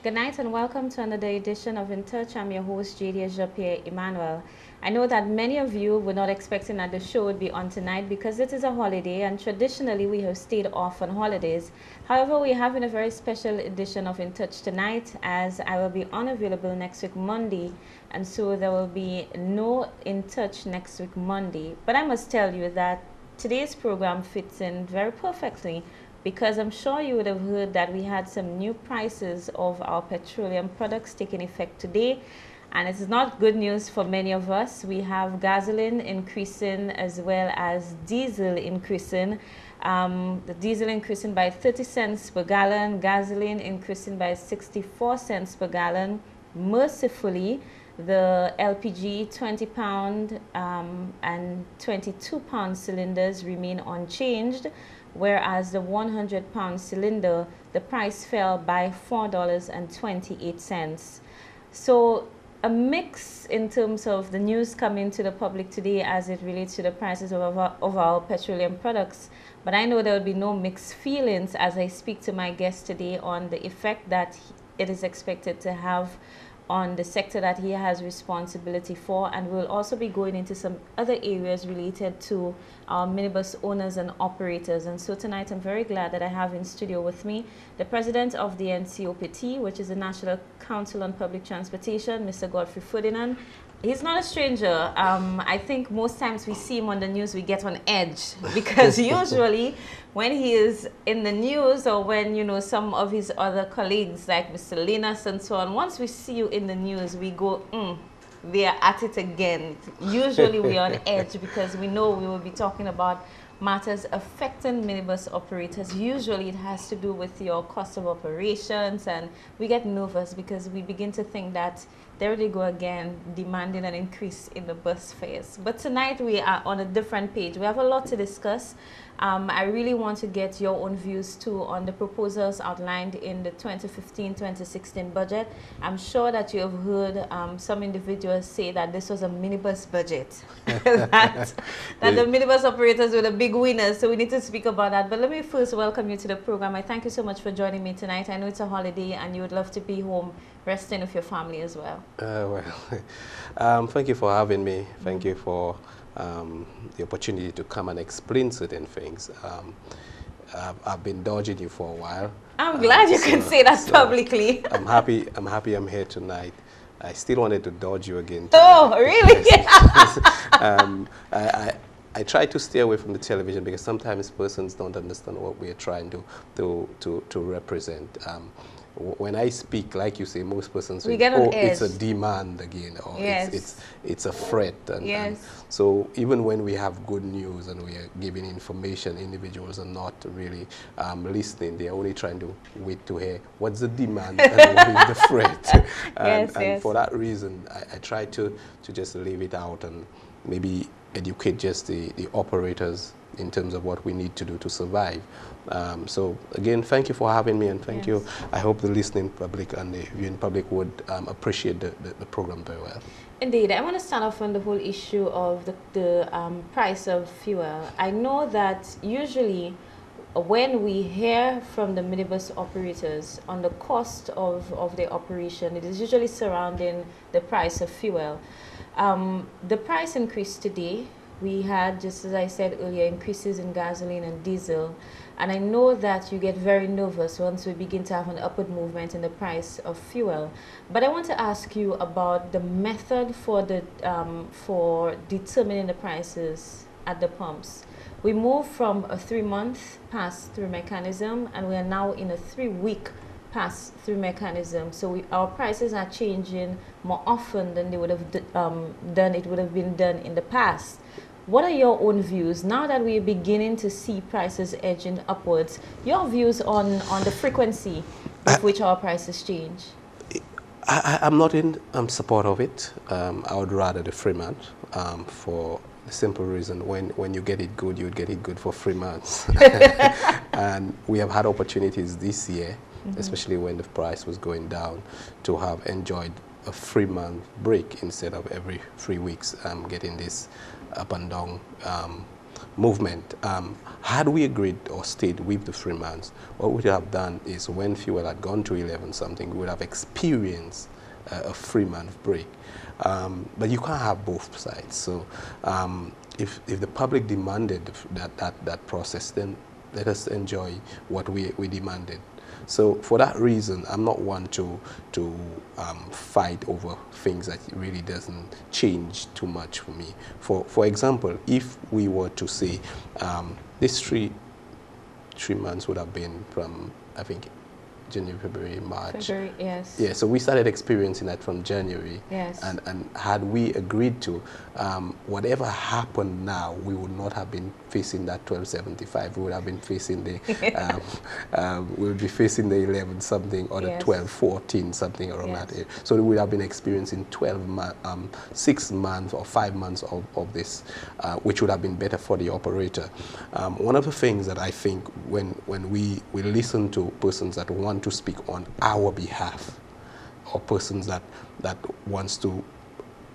Good night and welcome to another edition of In Touch. I'm your host, JD Jean-Pierre Emmanuel. I know that many of you were not expecting that the show would be on tonight because it is a holiday and traditionally we have stayed off on holidays. However, we're having a very special edition of In Touch tonight as I will be unavailable next week Monday, and so there will be no In Touch next week Monday. But I must tell you that today's program fits in very perfectly because I'm sure you would have heard that we had some new prices of our petroleum products taking effect today. And it's not good news for many of us. We have gasoline increasing as well as diesel increasing. The diesel increasing by 30 cents per gallon, gasoline increasing by 64 cents per gallon. Mercifully, the LPG 20-pound and 22-pound cylinders remain unchanged, whereas the 100-pound cylinder, the price fell by $4.28. So a mix in terms of the news coming to the public today as it relates to the prices of our petroleum products. But I know there will be no mixed feelings as I speak to my guest today on the effect that it is expected to have on the sector that he has responsibility for, and we'll also be going into some other areas related to our minibus owners and operators. And so tonight I'm very glad that I have in studio with me the president of the Ncopt, which is the National Council on Public Transportation, Mr. Godfrey Ferdinand. He's not a stranger. I think most times we see him on the news, we get on edge because usually when he is in the news or when, you know, some of his other colleagues like Mr. Linus and so on, once we see you in the news, we go, they are at it again. Usually we are on edge because we know we will be talking about matters affecting minibus operators. Usually it has to do with your cost of operations, and we get nervous because we begin to think that there they go again, demanding an increase in the bus fares. But tonight we are on a different page. We have a lot to discuss. I really want to get your own views too on the proposals outlined in the 2015-2016 budget. I'm sure that you have heard some individuals say that this was a minibus budget, that the minibus operators were the big winners, so we need to speak about that. But let me first welcome you to the program. I thank you so much for joining me tonight. I know it's a holiday and you would love to be home resting with your family as well. Thank you for having me. Thank you for the opportunity to come and explain certain things. I've been dodging you for a while. I'm glad you can say that publicly. I'm happy I'm here tonight. I still wanted to dodge you again tonight. Oh, really? I try to stay away from the television because sometimes persons don't understand what we are trying to represent. When I speak, like you say, most persons say, oh, it's a demand again, or it's a threat. And so even when we have good news and we are giving information, individuals are not really listening. They're only trying to wait to hear what's the demand and what is the threat. And for that reason, I try to just leave it out and maybe educate just the operators in terms of what we need to do to survive. So again, thank you for having me, and thank you. I hope the listening public and the viewing public would appreciate the program very well. Indeed. I want to start off on the whole issue of the price of fuel. I know that usually when we hear from the minibus operators on the cost of their operation, it is usually surrounding the price of fuel. The price increase today, we had, just as I said earlier, increases in gasoline and diesel. And I know that you get very nervous once we begin to have an upward movement in the price of fuel. But I want to ask you about the method for determining the prices at the pumps. We moved from a 3-month pass-through mechanism, and we are now in a 3-week pass-through mechanism. So our prices are changing more often than they would have been done in the past. What are your own views now that we're beginning to see prices edging upwards? Your views on the frequency with which our prices change? I'm not in support of it. I would rather the 3 months for the simple reason when you get it good, you would get it good for 3 months. And we have had opportunities this year, especially when the price was going down, to have enjoyed a 3-month break instead of every 3 weeks getting this up and down movement, had we agreed or stayed with the Freemans, what we would have done is when fuel had gone to 11 something, we would have experienced a Freeman break. But you can't have both sides. So if the public demanded that process, then let us enjoy what we demanded. So for that reason, I'm not one to fight over things that really doesn't change too much for me. For example, if we were to say this 3 months would have been from, I think, January, February, March. February, yes. Yeah, so we started experiencing that from January. Yes. And had we agreed to, whatever happened now, we would not have been facing that 1275. We would have been facing the, we would be facing the 11 something or the 1214 something around that area. So we would have been experiencing 6 months or 5 months of this, which would have been better for the operator. One of the things that I think when we listen to persons that want to speak on our behalf, or persons that wants to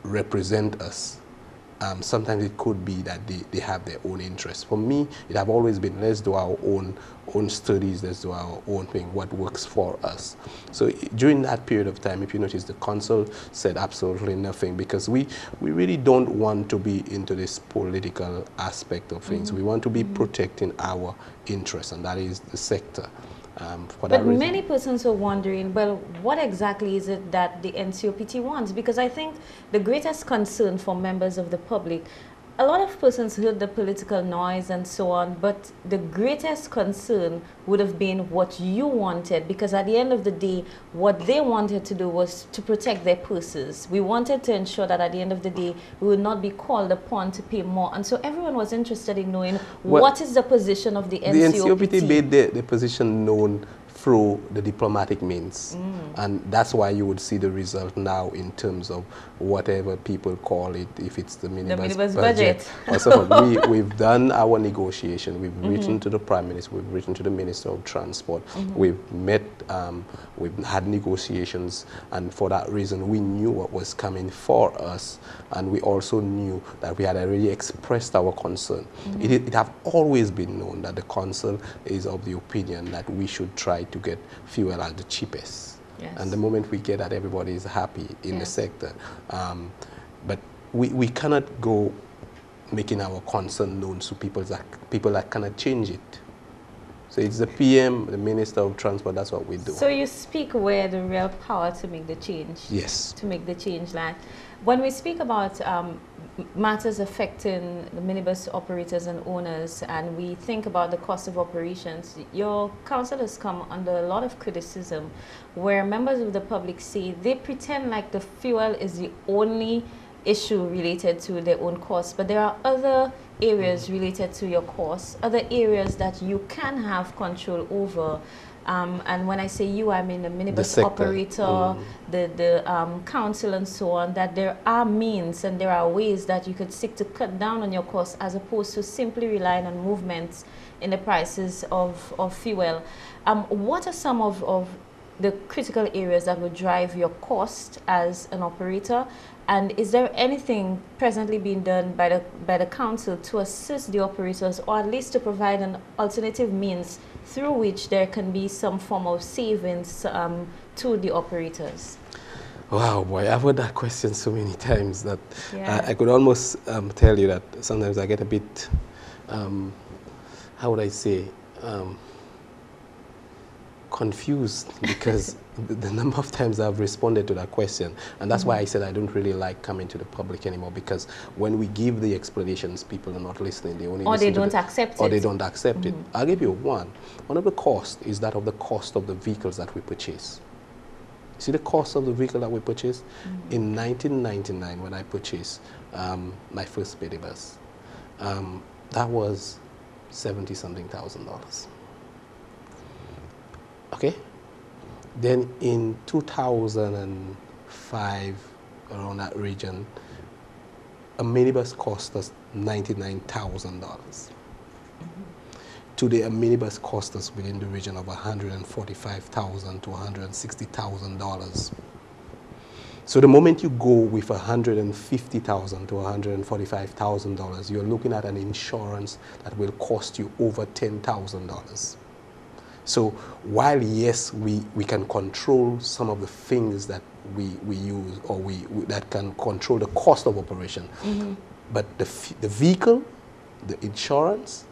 represent us, sometimes it could be that they have their own interests. For me, it have always been, let's do our own studies, let's do our own thing, what works for us. So during that period of time, if you notice, the consul said absolutely nothing, because we really don't want to be into this political aspect of things. We want to be protecting our interests, and that is the sector. But many persons are wondering, well, what exactly is it that the Ncopt wants? Because I think the greatest concern for members of the public, a lot of persons heard the political noise and so on, but the greatest concern would have been what you wanted, because at the end of the day, what they wanted to do was to protect their purses. We wanted to ensure that at the end of the day, we would not be called upon to pay more. And so everyone was interested in knowing, well, what is the position of the Ncopt? The Ncopt made the position known through the diplomatic means, and that's why you would see the result now in terms of whatever people call it, if it's the minibus budget. Or so we've done our negotiation, we've written to the Prime Minister, we've written to the Minister of Transport, we've met, we've had negotiations, and for that reason we knew what was coming for us, and we also knew that we had already expressed our concern. It have always been known that the Council is of the opinion that we should try to get fuel at the cheapest. Yes. And the moment we get that, everybody is happy in the sector. But we cannot go making our concern known to people that cannot change it. So it's the PM, the Minister of Transport, that's what we do. So you speak where the real power to make the change. Yes. To make the change. Like when we speak about matters affecting the minibus operators and owners, and we think about the cost of operations, your council has come under a lot of criticism where members of the public say they pretend like the fuel is the only issue related to their own costs, but there are other areas related to your costs, other areas that you can have control over. And when I say you, I mean the minibus operator, the council and so on, that there are means and there are ways that you could seek to cut down on your costs as opposed to simply relying on movements in the prices of fuel. What are some of the critical areas that would drive your cost as an operator? And is there anything presently being done by the council to assist the operators, or at least to provide an alternative means through which there can be some form of savings to the operaters? Wow, boy, I've heard that question so many times that I could almost tell you that sometimes I get a bit, how would I say, confused, because the number of times I've responded to that question, and that's why I said I don't really like coming to the public anymore, because when we give the explanations, people are not listening. They only or they don't accept it. Or they don't accept it. I'll give you one. One of the costs is that of the cost of the vehicles that we purchase. See the cost of the vehicle that we purchased? In 1999, when I purchased my first minibus, that was $70-something thousand. Okay? Then in 2005, around that region, a minibus cost us $99,000. Today, a minibus costs us within the region of $145,000 to $160,000. So the moment you go with $150,000 to $145,000, you're looking at an insurance that will cost you over $10,000. So while, yes, we can control some of the things that we use, or that can control the cost of operation, but the vehicle, the insurance,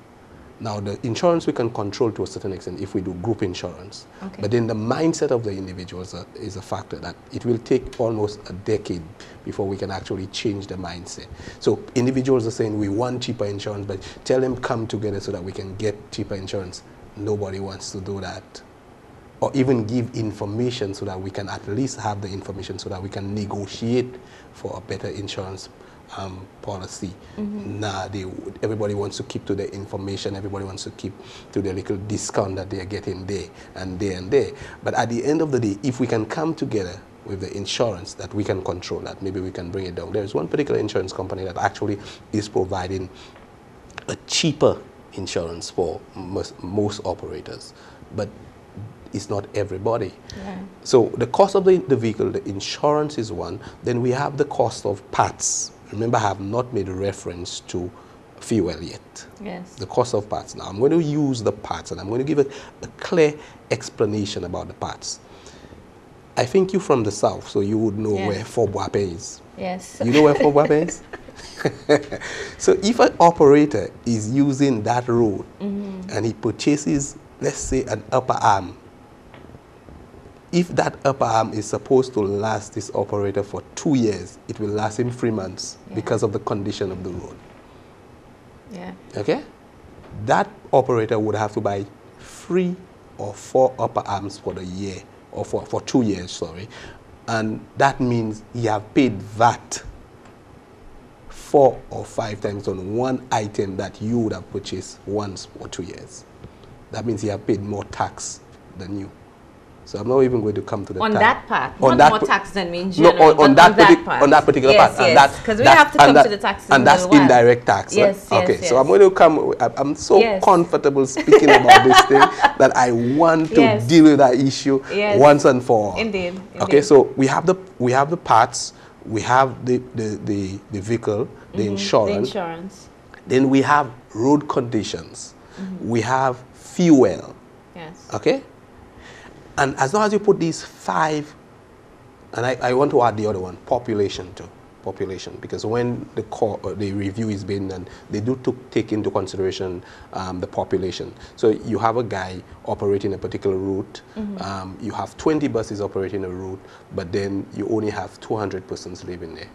now the insurance we can control to a certain extent if we do group insurance. Okay. But then the mindset of the individuals is a factor that it will take almost a decade before we can actually change the mindset. So individuals are saying we want cheaper insurance, but tell them come together so that we can get cheaper insurance. Nobody wants to do that. Or even give information so that we can at least have the information so that we can negotiate for a better insurance policy. Nah, everybody wants to keep to the information. Everybody wants to keep to the little discount that they are getting there and there and there. But at the end of the day, if we can come together with the insurance that we can control that, maybe we can bring it down. There is one particular insurance company that actually is providing a cheaper insurance for most operators, but it's not everybody. Yeah. So the cost of the vehicle, the insurance is one. Then we have the cost of parts. Remember, I have not made a reference to fuel yet. Yes. The cost of parts. Now I'm going to use the parts, and I'm going to give a clear explanation about the parts. I think you're from the south, so you would know where Fobwape is. Yes. You know where Fobwape is? So if an operator is using that road and he purchases, let's say, an upper arm, if that upper arm is supposed to last this operator for 2 years, it will last him 3 months because of the condition of the road. Yeah. Okay? That operator would have to buy 3 or 4 upper arms for the year, or for 2 years, sorry. And that means he have paid VAT 4 or 5 times on one item that you would have purchased once for 2 years. That means he have paid more tax than you. So I'm not even going to come to the on tax. That part, not that more tax than me in general, no, on that part. On that particular part. Yes, because we have to come to the taxes. And that's indirect tax. Yes, right? yes, Okay, so I'm going to come. I'm so comfortable speaking about this thing that I want to deal with that issue once and for all. Indeed. Okay, so we have the parts, we have the vehicle, the insurance. Then we have road conditions. We have fuel. Yes. Okay. And as long as you put these 5, and I want to add the other one, population too. Population, because when the review is being done, they do take into consideration the population. So you have a guy operating a particular route, you have 20 buses operating a route, but then you only have 200 persons living there.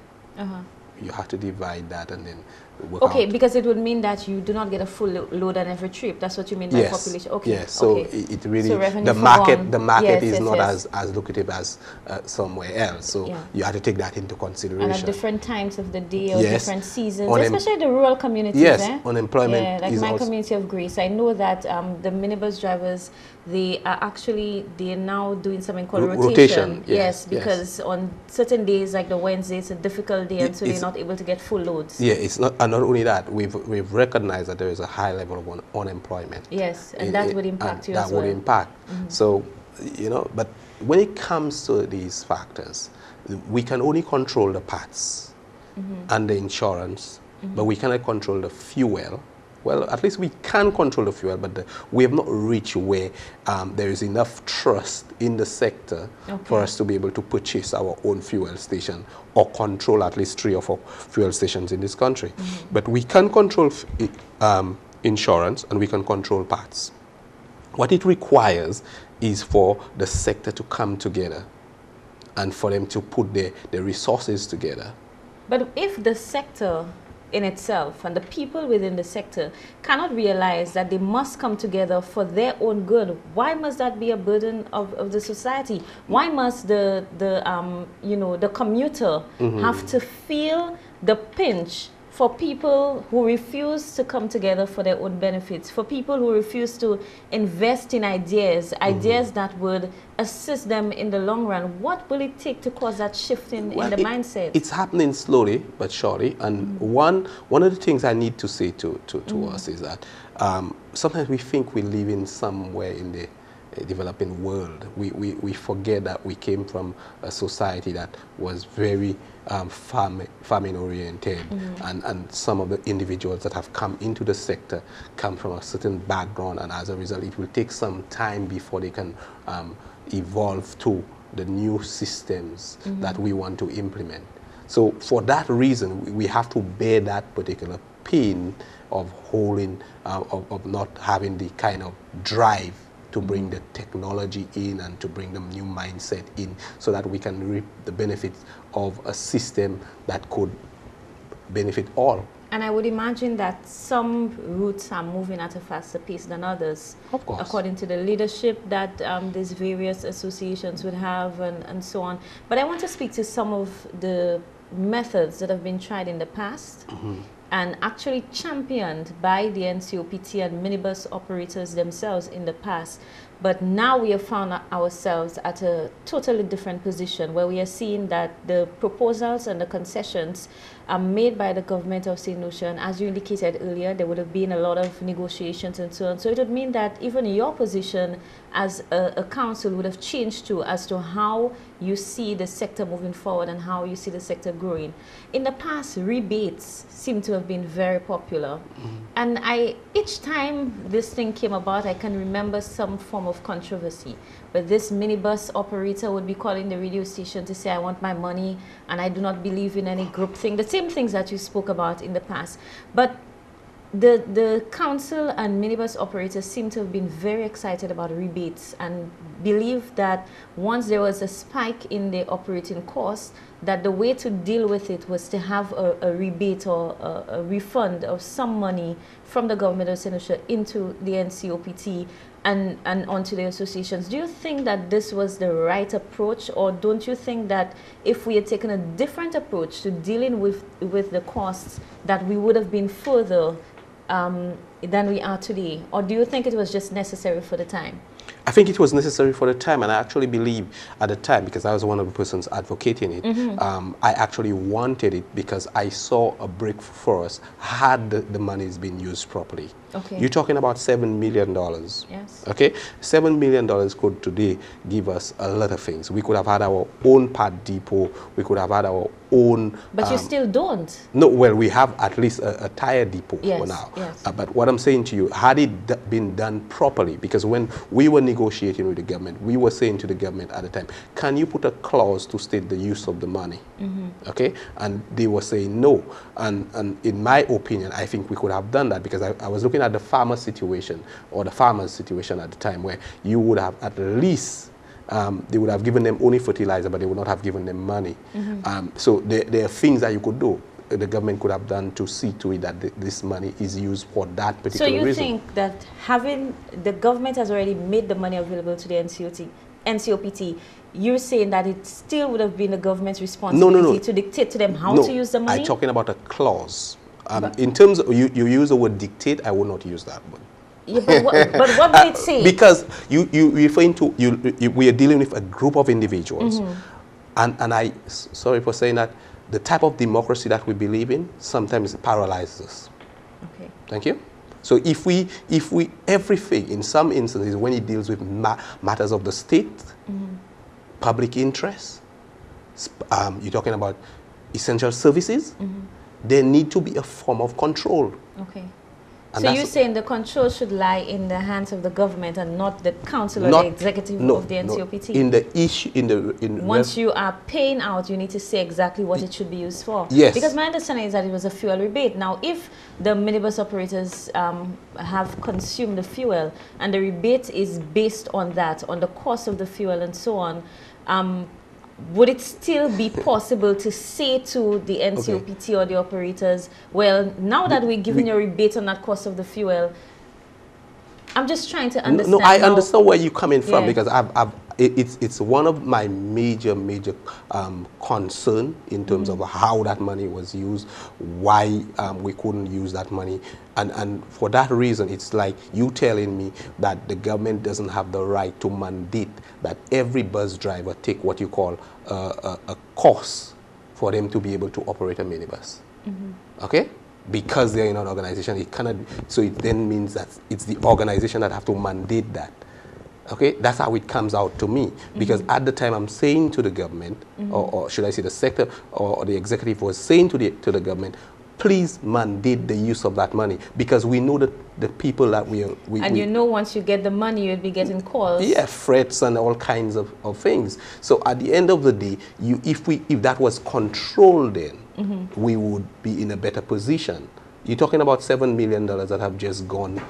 You have to divide that and then work out. Because it would mean that you do not get a full load on every trip. That's what you mean by population. Okay. Yes. So it really, the market is not as lucrative as somewhere else. So you have to take that into consideration. And at different times of the day or different seasons, especially the rural communities. Yes, unemployment. Yeah, like my community of Greece. I know that the minibus drivers, they are now doing something called rotation. Yes, because on certain days, like the Wednesday, it's a difficult day, and so they're not able to get full loads. Yeah, it's not. And not only that, we've recognized that there is a high level of unemployment. Yes, and that would impact you as well. That would impact. So, but when it comes to these factors, we can only control the parts and the insurance, but we cannot control the fuel. Well, at least we can control the fuel, but we have not reached where there is enough trust in the sector for us to be able to purchase our own fuel station or control at least 3 or 4 fuel stations in this country. But we can control insurance and we can control parts. What it requires is for the sector to come together and for them to put their resources together. But if the sector in itself and the people within the sector cannot realize that they must come together for their own good, why must that be a burden of the society? Why must the commuter have to feel the pinch for people who refuse to come together for their own benefits, for people who refuse to invest in ideas that would assist them in the long run? What will it take to cause that shift in the mindset? It's happening slowly but surely. And one of the things I need to say to us is that sometimes we think we live in somewhere in developing world. We forget that we came from a society that was very farming oriented, and some of the individuals that have come into the sector come from a certain background, and as a result it will take some time before they can evolve to the new systems that we want to implement. So for that reason, we have to bear that particular pain of holding, of not having the kind of drive to bring the technology in and to bring the new mindset in, so that we can reap the benefits of a system that could benefit all. And I would imagine that some routes are moving at a faster pace than others. Of course. According to the leadership that these various associations would have and so on. But I want to speak to some of the methods that have been tried in the past and actually championed by the Ncopt and minibus operators themselves in the past. But now we have found ourselves at a totally different position, where we are seeing that the proposals and the concessions are made by the government of St. Lucia. And as you indicated earlier, there would have been a lot of negotiations and so on. So it would mean that even your position as a council would have changed too, as to how you see the sector moving forward and how you see the sector growing. In the past, rebates seem to have been very popular. And each time this thing came about, I can remember some form of controversy. But this minibus operator would be calling the radio station to say, I want my money, and I do not believe in any group thing. The same things that you spoke about in the past. But the council and minibus operators seem to have been very excited about rebates and believe that once there was a spike in the operating costs, that the way to deal with it was to have a rebate or a refund of some money from the government of St. Lucia into the Ncopt and onto the associations. Do you think that this was the right approach, or don't you think that if we had taken a different approach to dealing with the costs, that we would have been further than we are today? Or do you think it was just necessary for the time? I think it was necessary for the time, and I actually believe at the time, because I was one of the persons advocating it, I actually wanted it because I saw a break for us had the monies been used properly. Okay. You're talking about $7 million. Yes. Okay? $7 million could today give us a lot of things. We could have had our own part depot. We could have had our own... But you still don't. No, well, we have at least a tire depot for now. Yes. But what I'm saying to you, had it been done properly, because when we were negotiating with the government, we were saying to the government at the time, can you put a clause to state the use of the money? Okay? And they were saying no. And in my opinion, I think we could have done that, because I was looking at the farmer situation, or the farmer's situation at the time, where you would have at least, they would have given them only fertilizer, but they would not have given them money. So there are things that you could do. The government could have done to see to it that this money is used for that particular reason. So you think that having the government has already made the money available to the Ncopt, you're saying that it still would have been the government's responsibility to dictate to them how to use the money? I'm talking about a clause. In terms of, you use the word dictate, I would not use that word. Yeah, but what would it say? Because you referring to, we are dealing with a group of individuals. And sorry for saying that, the type of democracy that we believe in sometimes paralyzes us. Okay. Thank you. So if we everything, in some instances, when it deals with matters of the state, public interest, you're talking about essential services, there need to be a form of control. Okay. And so you're saying the control should lie in the hands of the government and not the council or the executive of the Ncopt? In the issue, once you are paying out, you need to say exactly what it should be used for. Yes. Because my understanding is that it was a fuel rebate. Now, if the minibus operators have consumed the fuel and the rebate is based on that, on the cost of the fuel and so on, would it still be possible to say to the Ncopt or the operators, well, now that we're giving you a rebate on that cost of the fuel, I'm just trying to understand. No, I understand where you're coming from, because it's one of my major concern in terms of how that money was used, why we couldn't use that money. And for that reason, it's like you telling me that the government doesn't have the right to mandate that every bus driver take what you call a course for them to be able to operate a minibus. Okay? Because they're in an organization, it cannot. So it then means that it's the organization that have to mandate that. Okay, that's how it comes out to me. Because at the time I'm saying to the government, or should I say the sector or the executive was saying to the government, please mandate the use of that money, because we know that the people that you know, once you get the money, you'll be getting calls. Yeah, threats and all kinds of things. So at the end of the day, if that was controlled, then we would be in a better position. You're talking about $7 million that have just gone.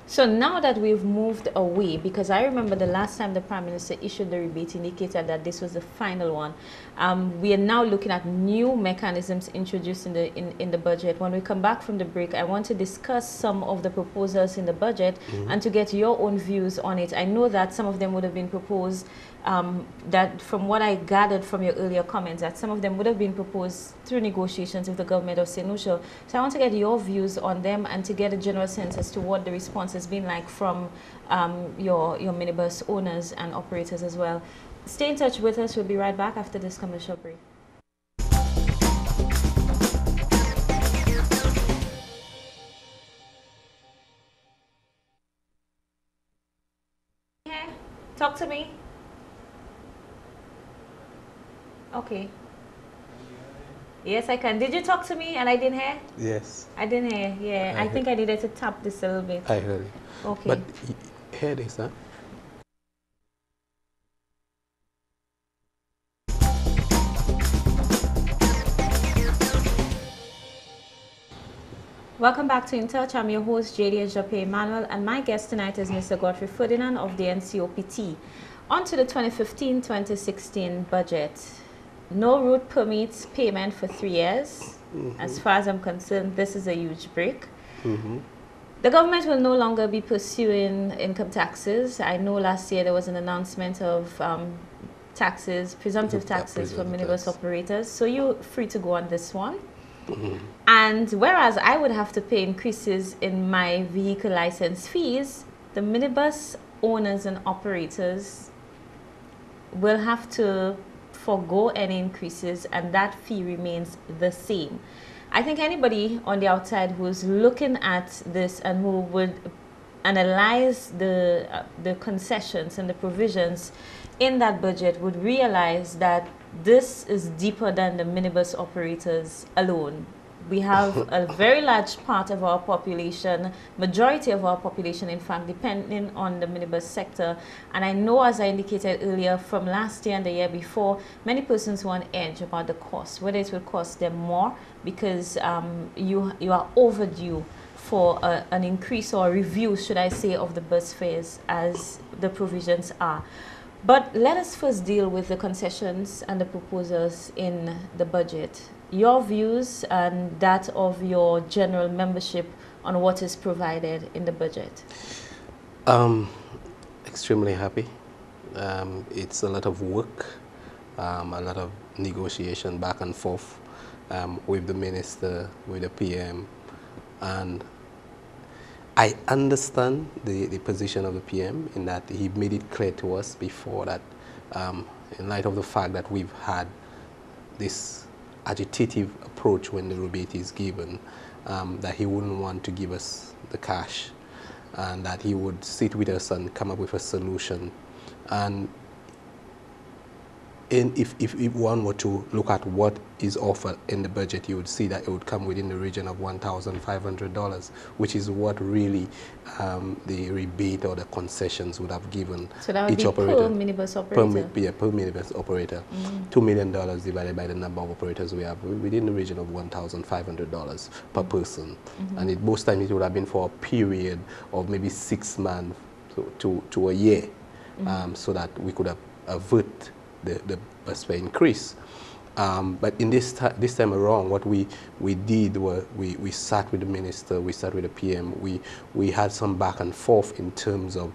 So now that we've moved away, because I remember the last time the Prime Minister issued the rebate indicated that this was the final one. We are now looking at new mechanisms introduced in the budget. When we come back from the break, I want to discuss some of the proposals in the budget and to get your own views on it. I know that some of them would have been proposed, that from what I gathered from your earlier comments, that some of them would have been proposed through negotiations with the government of St. Lucia. So I want to get your views on them and to get a general sense as to what the response has been like from your minibus owners and operators as well. Stay in touch with us. We'll be right back after this commercial break. Talk to me. Okay. Yes, I can. Did you talk to me and I didn't hear? Yes. I didn't hear. Yeah, I think I needed to tap this a little bit. I heard it. Okay. But hear this, huh? Welcome back to In Touch. I'm your host, JD Jape Emmanuel, and my guest tonight is Mr. Godfrey Ferdinand of the Ncopt. On to the 2015-2016 budget. No route permits payment for 3 years. As far as I'm concerned, this is a huge break. The government will no longer be pursuing income taxes. I know last year there was an announcement of taxes, presumptive taxes for minibus operators. So you're free to go on this one. And whereas I would have to pay increases in my vehicle license fees, the minibus owners and operators will have to forego any increases, and that fee remains the same. I think anybody on the outside who's looking at this and who would analyze the concessions and the provisions in that budget would realize that this is deeper than the minibus operators alone. We have a very large part of our population, majority of our population, in fact, depending on the minibus sector. And I know, as I indicated earlier, from last year and the year before, many persons were on edge about the cost, whether it will cost them more because you are overdue for an increase or a review, should I say, of the bus fares as the provisions are. But let us first deal with the concessions and the proposals in the budget. Your views and that of your general membership on what is provided in the budget. Extremely happy. It's a lot of work, a lot of negotiation back and forth with the minister, with the PM, and I understand the position of the PM in that he made it clear to us before that in light of the fact that we've had this agitative approach when the rebate is given, that he wouldn't want to give us the cash and that he would sit with us and come up with a solution. And if one were to look at what is offered in the budget, you would see that it would come within the region of $1,500, which is what really the rebate or the concessions would have given so that would each be operator. Per minibus operator? Per minibus operator. $2 million divided by the number of operators we have, within the region of $1,500 per person. And most times it would have been for a period of maybe 6 months to a year, so that we could avert the bus fare increase. But in this time around, what we did was we sat with the minister, we sat with the PM, we had some back and forth in terms of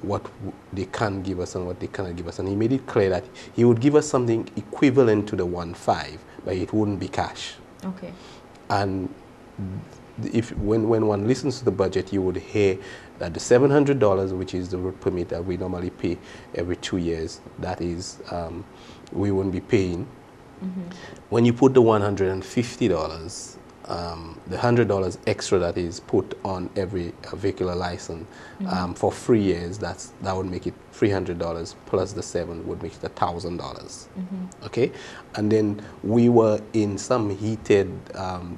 what they can give us and what they cannot give us. And he made it clear that he would give us something equivalent to the 1.5, but it wouldn't be cash. Okay. And when one listens to the budget, you would hear that the $700, which is the road permit that we normally pay every 2 years, that is, we won't be paying. When you put the $150 the $100 extra that is put on every vehicular license for 3 years, that would make it $300 plus the 7 would make it $1,000. Okay, and then we were in some heated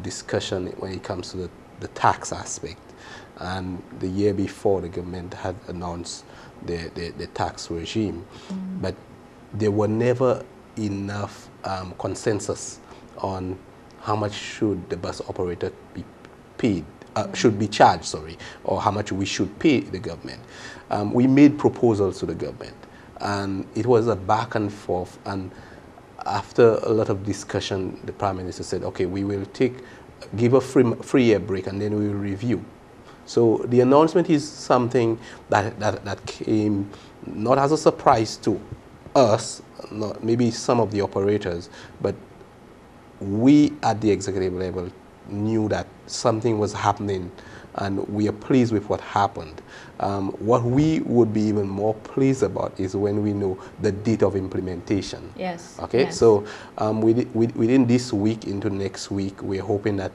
discussion when it comes to the tax aspect, and the year before the government had announced the tax regime, but there were never enough consensus on how much should the bus operator be paid, should be charged, sorry, or how much we should pay the government. We made proposals to the government, and it was a back and forth, and after a lot of discussion, the Prime Minister said, okay, we will give a 3-year break, and then we will review. So the announcement is something that came not as a surprise to us, not maybe some of the operators, but we at the executive level knew that something was happening, and we are pleased with what happened. What we would be even more pleased about is when we know the date of implementation. Yes. Okay. Yes. So within this week into next week, we're hoping that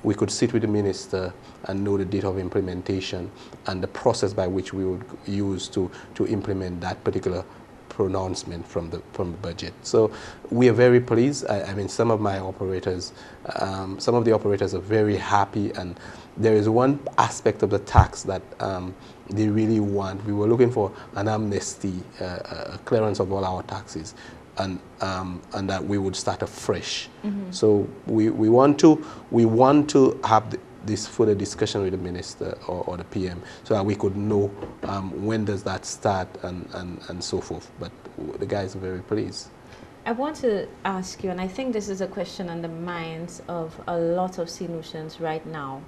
we could sit with the minister and know the date of implementation and the process by which we would use to implement that particular pronouncement from the budget. So we are very pleased. I mean, some of the operators are very happy, and there is one aspect of the tax that they really want. We were looking for an amnesty, a clearance of all our taxes, and that we would start afresh. So we want to have this further discussion with the minister or the PM, so that we could know when does that start and so forth. But the guys are very pleased. I want to ask you, and I think this is a question on the minds of a lot of Saint-Lucians right now.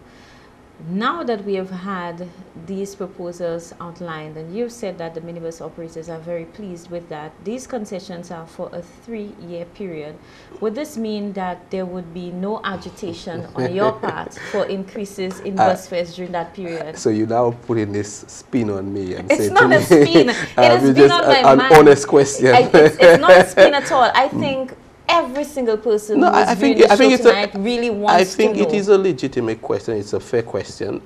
Now that we have had these proposals outlined, and you've said that the minibus operators are very pleased with that, these concessions are for a 3-year period. Would this mean that there would be no agitation on your part for increases in bus fares during that period? So you now putting this spin on me and it's not a spin. It is been on my mind. An honest question. It's not a spin at all. I think every single person who's viewing the show tonight really wants to know. I think it is a legitimate question. It's a fair question.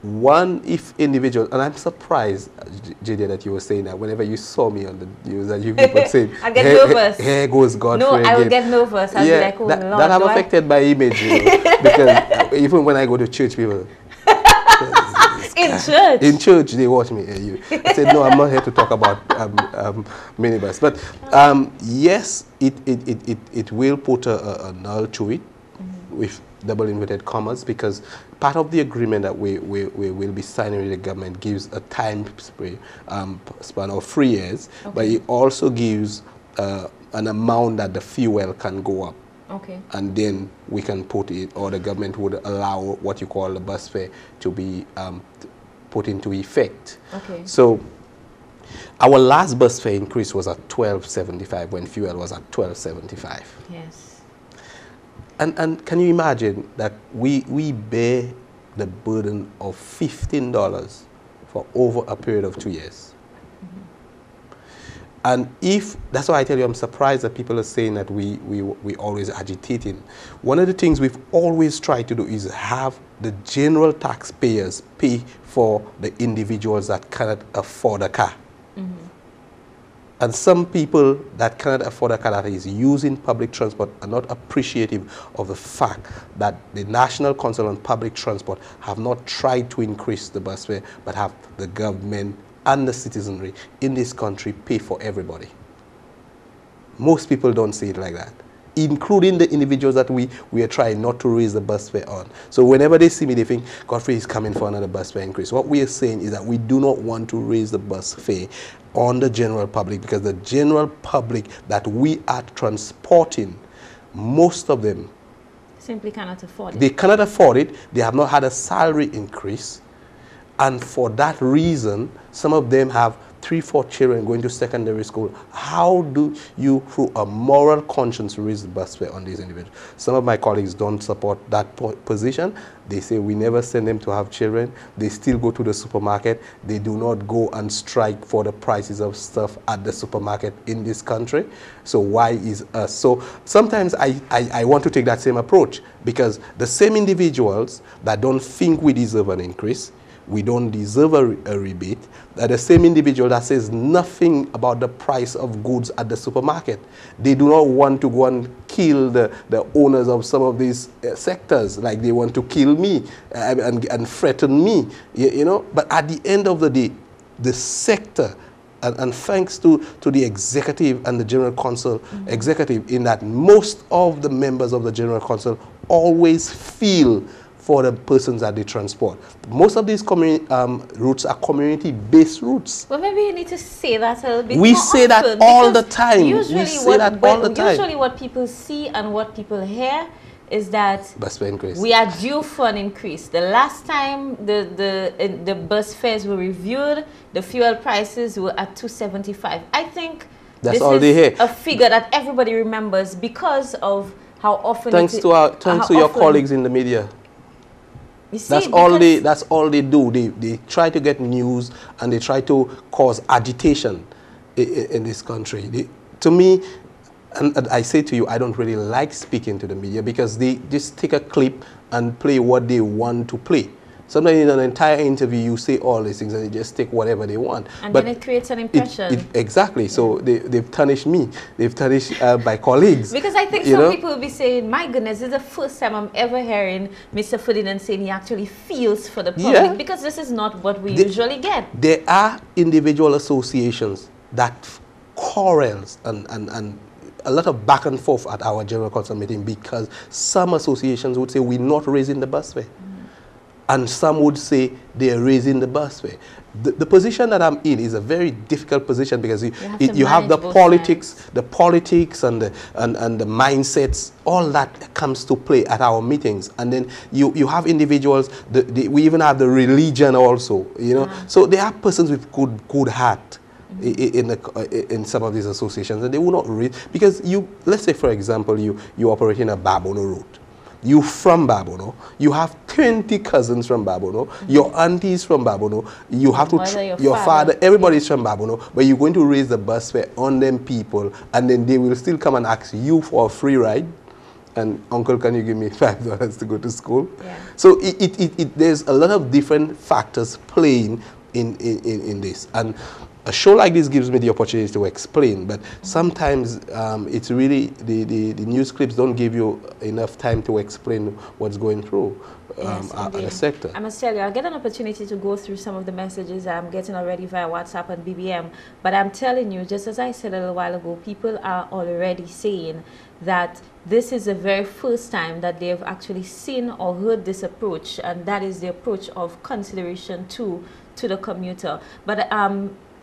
One, if individual, and I'm surprised, JD, that you were saying that whenever you saw me on the news, that you people saying, I get nervous. Here goes Godfrey. No, I would get nervous. I'd be like, oh, Lord, that have affected my image, you know, because even when I go to church, people. In church, they watch me. I said, no, I'm not here to talk about minibus. But yes, it will put a null to it with double inverted commas, because part of the agreement that we will be signing with the government gives a time span of 3 years, but it also gives an amount that the fuel can go up. Okay. And then we can put it, or the government would allow what you call the bus fare to be put into effect. Okay. So our last bus fare increase was at $12.75 when fuel was at $12.75. Yes. And can you imagine that we bear the burden of $15 for over a period of 2 years? And if, that's why I tell you, I'm surprised that people are saying that we always agitating. One of the things we've always tried to do is have the general taxpayers pay for the individuals that cannot afford a car. And some people that cannot afford a car, that is using public transport, are not appreciative of the fact that the National Council on Public Transport have not tried to increase the bus fare, but have the government and the citizenry in this country pay for everybody. Most people don't see it like that, including the individuals that we are trying not to raise the bus fare on. So whenever they see me, they think Godfrey is coming for another bus fare increase. What we are saying is that we do not want to raise the bus fare on the general public, because the general public that we are transporting, most of them simply cannot afford it. They cannot afford it. They have not had a salary increase. And for that reason, some of them have 3-4 children going to secondary school, how do you, through a moral conscience, raise the bus fare on these individuals? Some of my colleagues don't support that position. They say we never send them to have children. They still go to the supermarket. They do not go and strike for the prices of stuff at the supermarket in this country. So why is us? So sometimes I want to take that same approach, because the same individuals that don't think we deserve an increase, we don't deserve a rebate, are the same individual that says nothing about the price of goods at the supermarket. They do not want to go and kill the owners of some of these sectors, like they want to kill me and threaten me, you know. But at the end of the day, the sector, and thanks to the executive and the general council executive, in that most of the members of the general council always feel for the persons that they transport. Most of these routes are community-based routes. Well, maybe you need to say that a little bit We say that all the time. Usually what people see and what people hear is that bus fare increase. We are due for an increase. The last time the bus fares were reviewed, the fuel prices were at $2.75. I think that's all they hear. A figure that everybody remembers because of how often. Thanks to your colleagues in the media. You see, that's all they do. They try to get news and they try to cause agitation in this country. To me, and I say to you, I don't really like speaking to the media, because they just take a clip and play what they want to play. Sometimes in an entire interview, you say all these things and they just take whatever they want. And then it creates an impression. Exactly. Yeah. So they've tarnished me. They've tarnished my colleagues. Because I think some people will be saying, my goodness, this is the first time I'm ever hearing Mr. Ferdinand saying he actually feels for the public. Yeah. Because this is not what we usually get. There are individual associations that quarrels and a lot of back and forth at our general council meeting, because some associations would say we're not raising the bus fare. And some would say they are raising the bus fare. The position that I'm in is a very difficult position, because you have the politics and the mindsets, all that comes to play at our meetings. And then you have individuals, we even have the religion also, you know. So there are persons with good heart in some of these associations, and they will not read, because let's say for example you operate in a Babono route. You from Babono, you have 20 cousins from Babono, your aunties from Babono, you have to your father, everybody's from Babono, but you're going to raise the bus fare on them people, and then they will still come and ask you for a free ride. And uncle, can you give me $5 to go to school? Yeah. So there's a lot of different factors playing in this, and a show like this gives me the opportunity to explain, but sometimes it's really, the news clips don't give you enough time to explain what's going through the sector. I must tell you, I get an opportunity to go through some of the messages I'm getting already via WhatsApp and BBM, but I'm telling you, just as I said a little while ago, people are already saying that this is the very first time that they've actually seen or heard this approach, and that is the approach of consideration to the commuter. But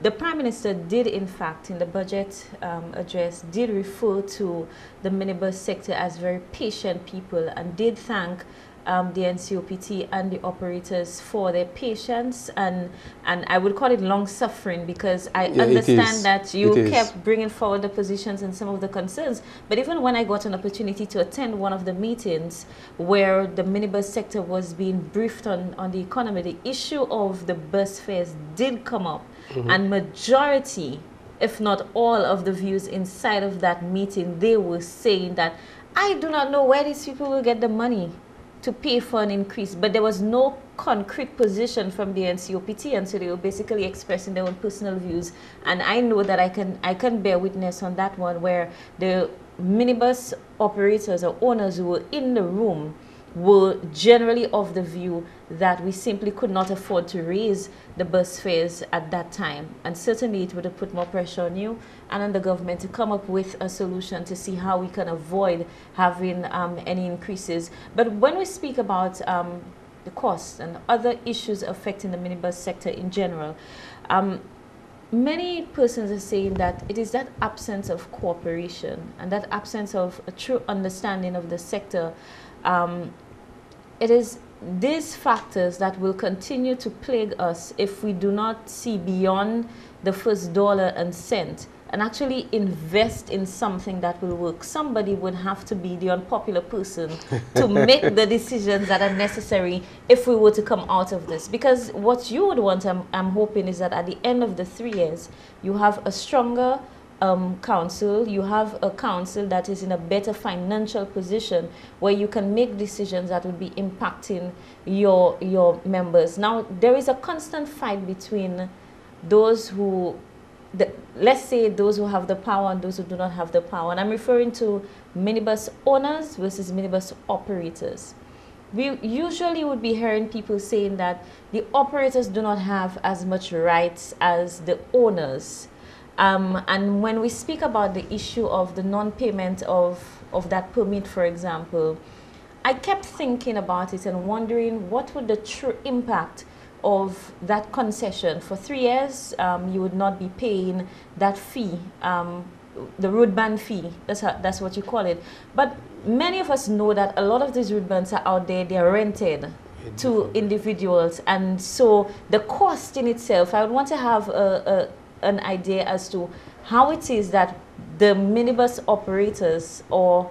the Prime Minister did, in fact, in the budget address, did refer to the minibus sector as very patient people, and did thank the Ncopt and the operators for their patience, and I would call it long-suffering, because I understand that you kept bringing forward the positions and some of the concerns. But even when I got an opportunity to attend one of the meetings where the minibus sector was being briefed on the economy, the issue of the bus fares did come up. And majority, if not all of the views inside of that meeting, they were saying that I do not know where these people will get the money to pay for an increase, but there was no concrete position from the Ncopt, and so they were basically expressing their own personal views. And I know that I can bear witness on that one, where the minibus operators or owners who were in the room were generally of the view that we simply could not afford to raise the bus fares at that time. And certainly it would have put more pressure on you and on the government to come up with a solution to see how we can avoid having any increases. But when we speak about the costs and other issues affecting the minibus sector in general, many persons are saying that it is that absence of cooperation and that absence of a true understanding of the sector. It is these factors that will continue to plague us if we do not see beyond the first dollar and cent and actually invest in something that will work. Somebody would have to be the unpopular person to make the decisions that are necessary if we were to come out of this. Because what you would want, I'm hoping, is that at the end of the 3 years, you have a stronger council, you have a council that is in a better financial position where you can make decisions that will be impacting your members. Now, there is a constant fight between those who, let's say those who have the power and those who do not have the power. And I'm referring to minibus owners versus minibus operators. We usually would be hearing people saying that the operators do not have as much rights as the owners. And when we speak about the issue of the non-payment of that permit, for example, I kept thinking about it and wondering what would the true impact of that concession. For 3 years, you would not be paying that fee, the road band fee. That's what you call it. But many of us know that a lot of these road bands are out there, they're rented to individuals. And so the cost in itself, I would want to have an idea as to how it is that the minibus operators or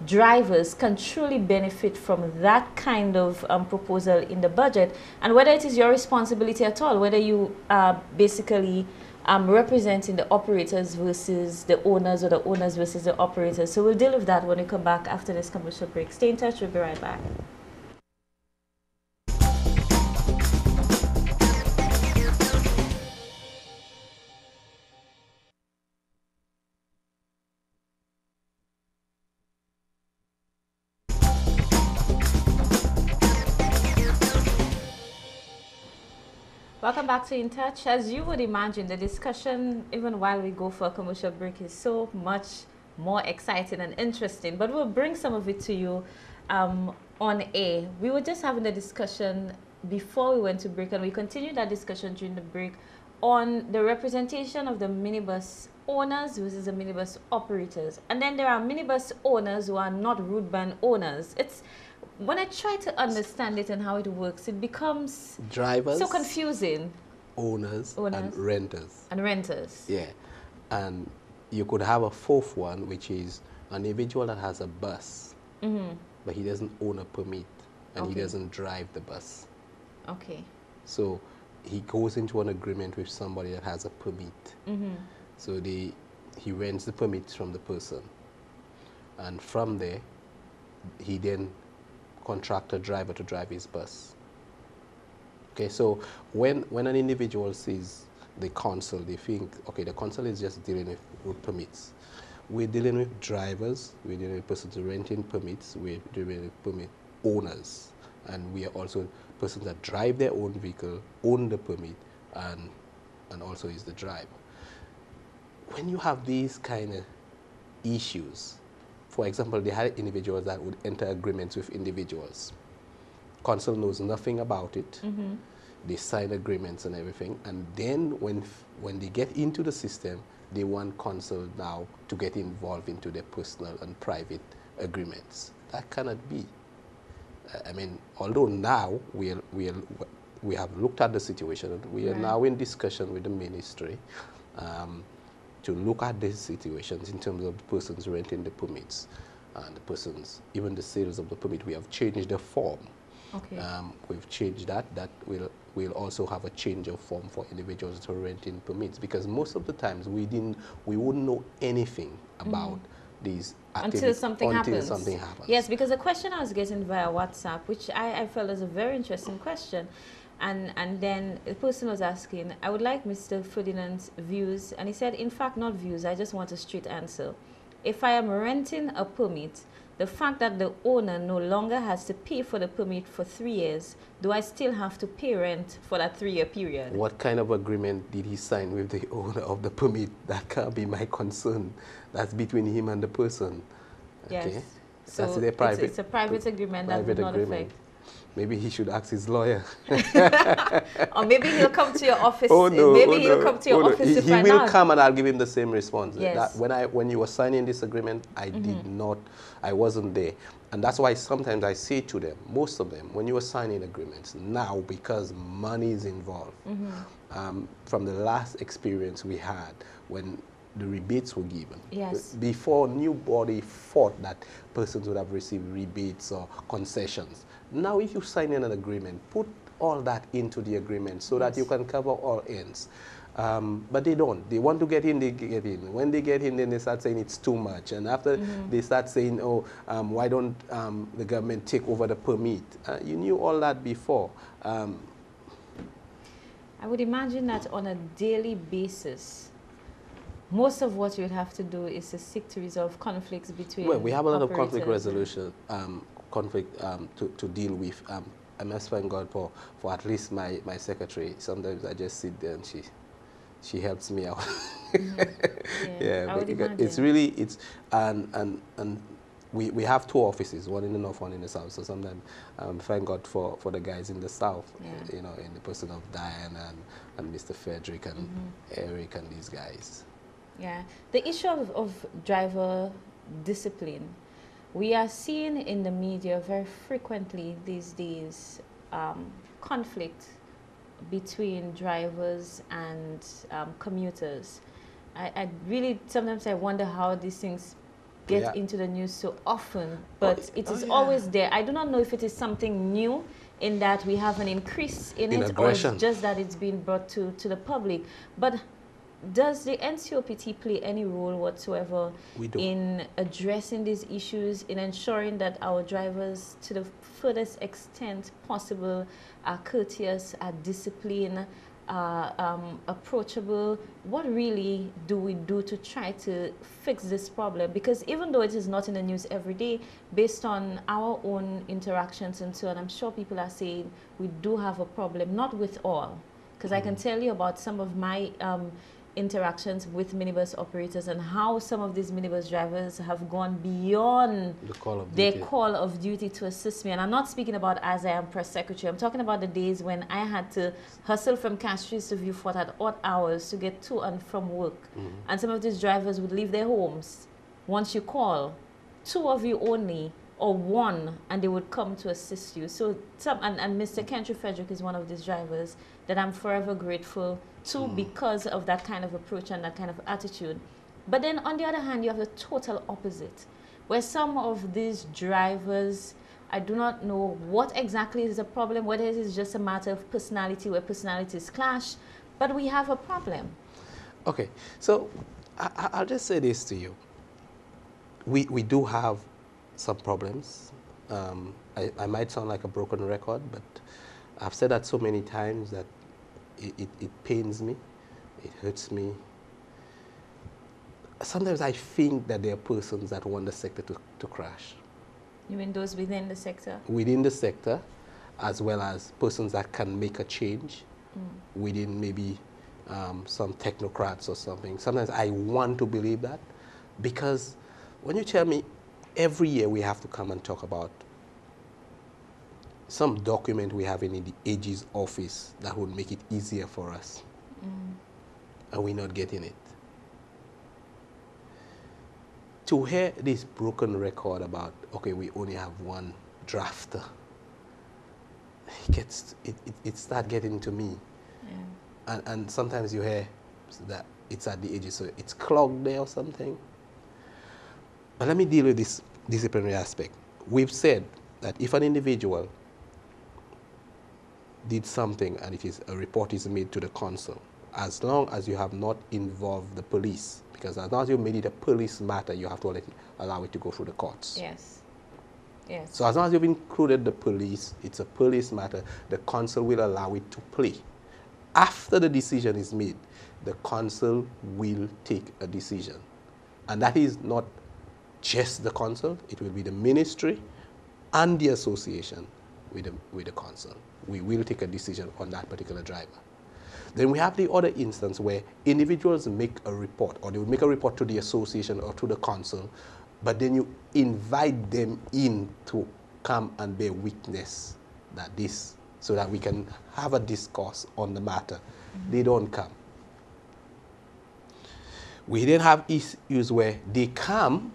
drivers can truly benefit from that kind of proposal in the budget, and whether it is your responsibility at all, whether you are basically representing the operators versus the owners or the owners versus the operators. So we'll deal with that when we come back after this commercial break. Stay in touch, we'll be right back. Welcome back to In Touch. As you would imagine, the discussion, even while we go for a commercial break, is so much more exciting and interesting. But we'll bring some of it to you on air. We were just having a discussion before we went to break, and we continued that discussion during the break on the representation of the minibus owners versus the minibus operators. And then there are minibus owners who are not route band owners. When I try to understand it and how it works, it becomes drivers, so confusing. Owners and renters. And renters. Yeah. And you could have a fourth one, which is an individual that has a bus, but he doesn't own a permit and he doesn't drive the bus. Okay. So he goes into an agreement with somebody that has a permit. So he rents the permit from the person. And from there, he then contract a driver to drive his bus. Okay, so when an individual sees the council, they think, okay, the council is just dealing with road permits. We're dealing with drivers, we're dealing with persons renting permits, we're dealing with permit owners, and we are also persons that drive their own vehicle, own the permit, and also is the driver. When you have these kind of issues, for example, they had individuals that would enter agreements with individuals. Council knows nothing about it. They sign agreements and everything. And then when they get into the system, they want council now to get involved into their personal and private agreements. That cannot be. I mean, although now we have looked at the situation, we are now in discussion with the ministry to look at these situations in terms of the persons renting the permits and the persons, even the sales of the permit. We have changed the form. Okay. We've changed that. That we'll also have a change of form for individuals that are renting permits, because most of the times we wouldn't know anything about these until something happens. Yes, because the question I was getting via WhatsApp, which I felt is a very interesting question, and then the person was asking, I would like Mr. Ferdinand's views, and he said, in fact, not views, I just want a straight answer. If I am renting a permit, the fact that the owner no longer has to pay for the permit for 3 years, do I still have to pay rent for that 3-year period? What kind of agreement did he sign with the owner of the permit? That can't be my concern. That's between him and the person. Okay? Yes. So that's their private, it's a private agreement that would not affect. Maybe he should ask his lawyer. Or maybe he'll come to your office. Oh, no, maybe he'll come to your office to find out. He will come and I'll give him the same response. Yes. That when you were signing this agreement, I wasn't there. And that's why sometimes I say to them, most of them, when you are signing agreements, now because money is involved, from the last experience we had when the rebates were given. Yes. Before, nobody thought that persons would have received rebates or concessions. Now, if you sign in an agreement, put all that into the agreement so that you can cover all ends. But they don't. They want to get in, they get in. When they get in, then they start saying it's too much. And after they start saying, oh, why don't the government take over the permit? You knew all that before. I would imagine that on a daily basis, most of what you would have to do is to seek to resolve conflicts between Well, we have a lot of conflict resolution, to deal with. I must thank God for at least my secretary. Sometimes I just sit there and she helps me out. Yeah, I would imagine. It's really, and we have two offices, one in the north, one in the south. So sometimes thank God for the guys in the south, you know, in the person of Diane and Mr. Frederick and Eric and these guys. Yeah, the issue of driver discipline, we are seeing in the media very frequently these days conflict between drivers and commuters. I really, sometimes I wonder how these things get into the news so often, but it is always there. I do not know if it is something new in that we have an increase in it, aggression, or it's just that it's being brought to the public. But does the Ncopt play any role whatsoever in addressing these issues, in ensuring that our drivers, to the furthest extent possible, are courteous, are disciplined, approachable? What really do we do to try to fix this problem? Because even though it is not in the news every day, based on our own interactions and so on, I'm sure people are saying we do have a problem, not with all. Because I can tell you about some of my interactions with minibus operators and how some of these minibus drivers have gone beyond their call of duty to assist me. And I'm not speaking about as I am press secretary. I'm talking about the days when I had to hustle from Castries to Vieux Fort at odd hours to get to and from work. And some of these drivers would leave their homes. Once you call, 2 of you only, or 1, and they would come to assist you. So and Mr. Godfrey Frederick is one of these drivers that I'm forever grateful to because of that kind of approach and that kind of attitude. But then on the other hand, you have the total opposite, where some of these drivers, I do not know what exactly is the problem, whether it is just a matter of personality, where personalities clash, but we have a problem. Okay, so I'll just say this to you. We do have some problems. I might sound like a broken record, but I've said that so many times that it pains me, it hurts me. Sometimes I think that there are persons that want the sector to crash. You mean those within the sector? Within the sector, as well as persons that can make a change within maybe some technocrats or something. Sometimes I want to believe that, because when you tell me every year we have to come and talk about some document we have in the AG's office that would make it easier for us, and we're not getting it. To hear this broken record about, okay, we only have 1 drafter, it starts getting to me. And sometimes you hear that it's at the AG, so it's clogged there or something. But let me deal with this disciplinary aspect. We've said that if an individual did something and a report is made to the council, as long as you have not involved the police, because as long as you made it a police matter, you have to allow it to go through the courts. Yes. Yes. So as long as you've included the police, it's a police matter, the council will allow it to play. After the decision is made, the council will take a decision. And that is not just the council, it will be the ministry and the association with the council. We will take a decision on that particular driver. Then we have the other instance where individuals make a report, or they will make a report to the association or to the council, but then you invite them in to come and bear witness this, so that we can have a discourse on the matter. They don't come. We then have issues where they come,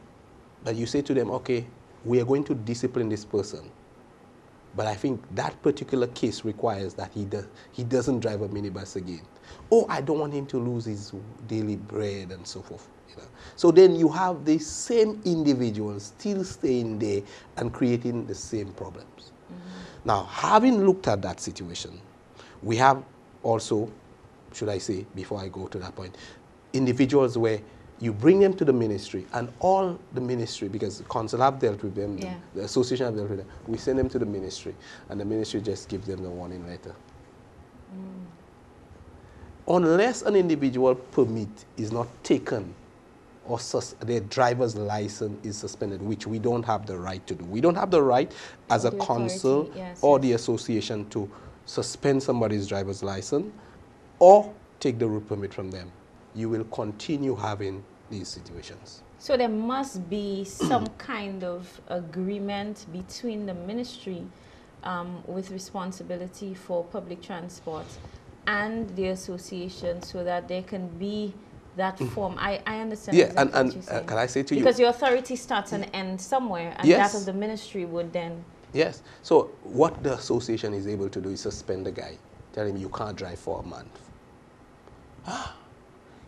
but you say to them, okay, we are going to discipline this person. But I think that particular case requires that he doesn't drive a minibus again. Oh, I don't want him to lose his daily bread and so forth. You know? So then you have the same individuals still staying there and creating the same problems. Now, having looked at that situation, we have also, should I say, before I go to that point, individuals where you bring them to the ministry, and all the ministry, because the council have dealt with them, the association have dealt with them, we send them to the ministry, and the ministry just gives them the warning letter. Unless an individual permit is not taken, or their driver's license is suspended, which we don't have the right to do. We don't have the right as a council or the association to suspend somebody's driver's license or take the road permit from them. You will continue having these situations. So there must be some kind of agreement between the ministry with responsibility for public transport and the association, so that there can be that form. I understand. Yeah, exactly what you're saying. Can I say to you? Because your authority starts and ends somewhere, and that of the ministry would then... Yes. So what the association is able to do is suspend the guy, tell him you can't drive for a month.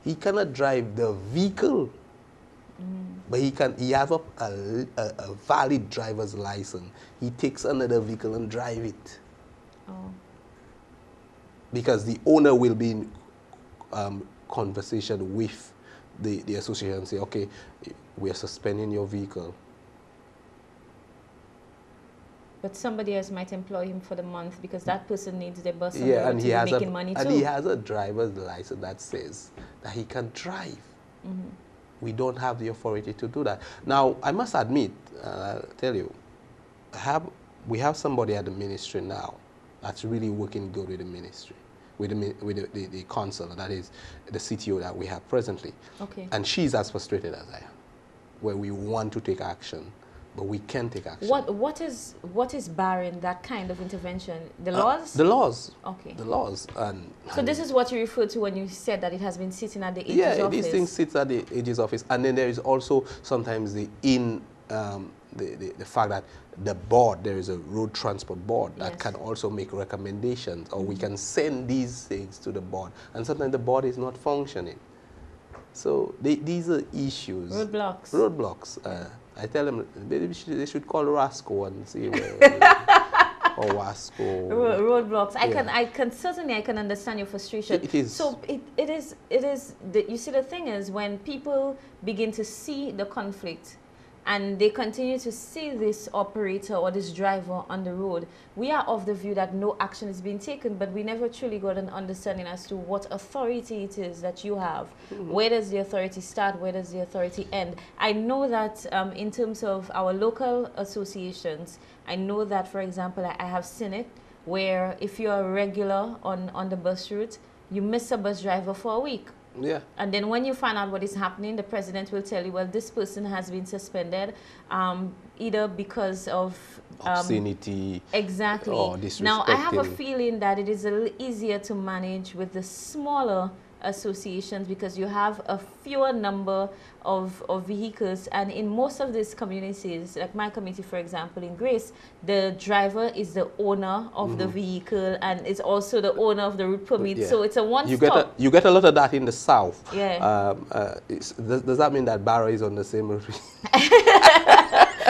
He cannot drive the vehicle, but he has a valid driver's license. He takes another vehicle and drive it. Because the owner will be in conversation with the association and say, okay, we are suspending your vehicle. But somebody else might employ him for the month because that person needs their bus and he has making money too. And he has a driver's license that says that he can drive. We don't have the authority to do that. Now, I must admit, I'll tell you, we have somebody at the ministry now that's really working good with the ministry, with the council, that is the CTO that we have presently. Okay. And she's as frustrated as I am, where we want to take action, but we can't take action. What is barring that kind of intervention? The laws? The laws. Okay. The laws. So this is what you referred to when you said that it has been sitting at the AG's office? Yeah, these things sit at the AG's office. And then there is also sometimes the fact that the board, there is a road transport board that can also make recommendations, or we can send these things to the board. And sometimes the board is not functioning. So these are issues. Roadblocks. Roadblocks. I tell them they should call Rasco and see where, or Wasco. Roadblocks. I can certainly understand your frustration. It is. So it is. You see, the thing is, when people begin to see the conflict, and they continue to see this operator or this driver on the road, we are of the view that no action is being taken, but we never truly got an understanding as to what authority it is that you have. Where does the authority start? Where does the authority end? I know that in terms of our local associations, I know that, for example, I have seen it, where if you're a regular on the bus route, you miss a bus driver for a week. Yeah. And then when you find out what is happening, the president will tell you, well, this person has been suspended, either because of obscenity, exactly, or disrespecting. Now, I have a feeling that it is a little easier to manage with the smaller associations because you have a fewer number of vehicles, and in most of these communities, like my community, for example, in Grace, the driver is the owner of the vehicle and is also the owner of the route permit. So it's a one-stop. You get a lot of that in the south. Yeah. Does that mean that Barra is on the same route?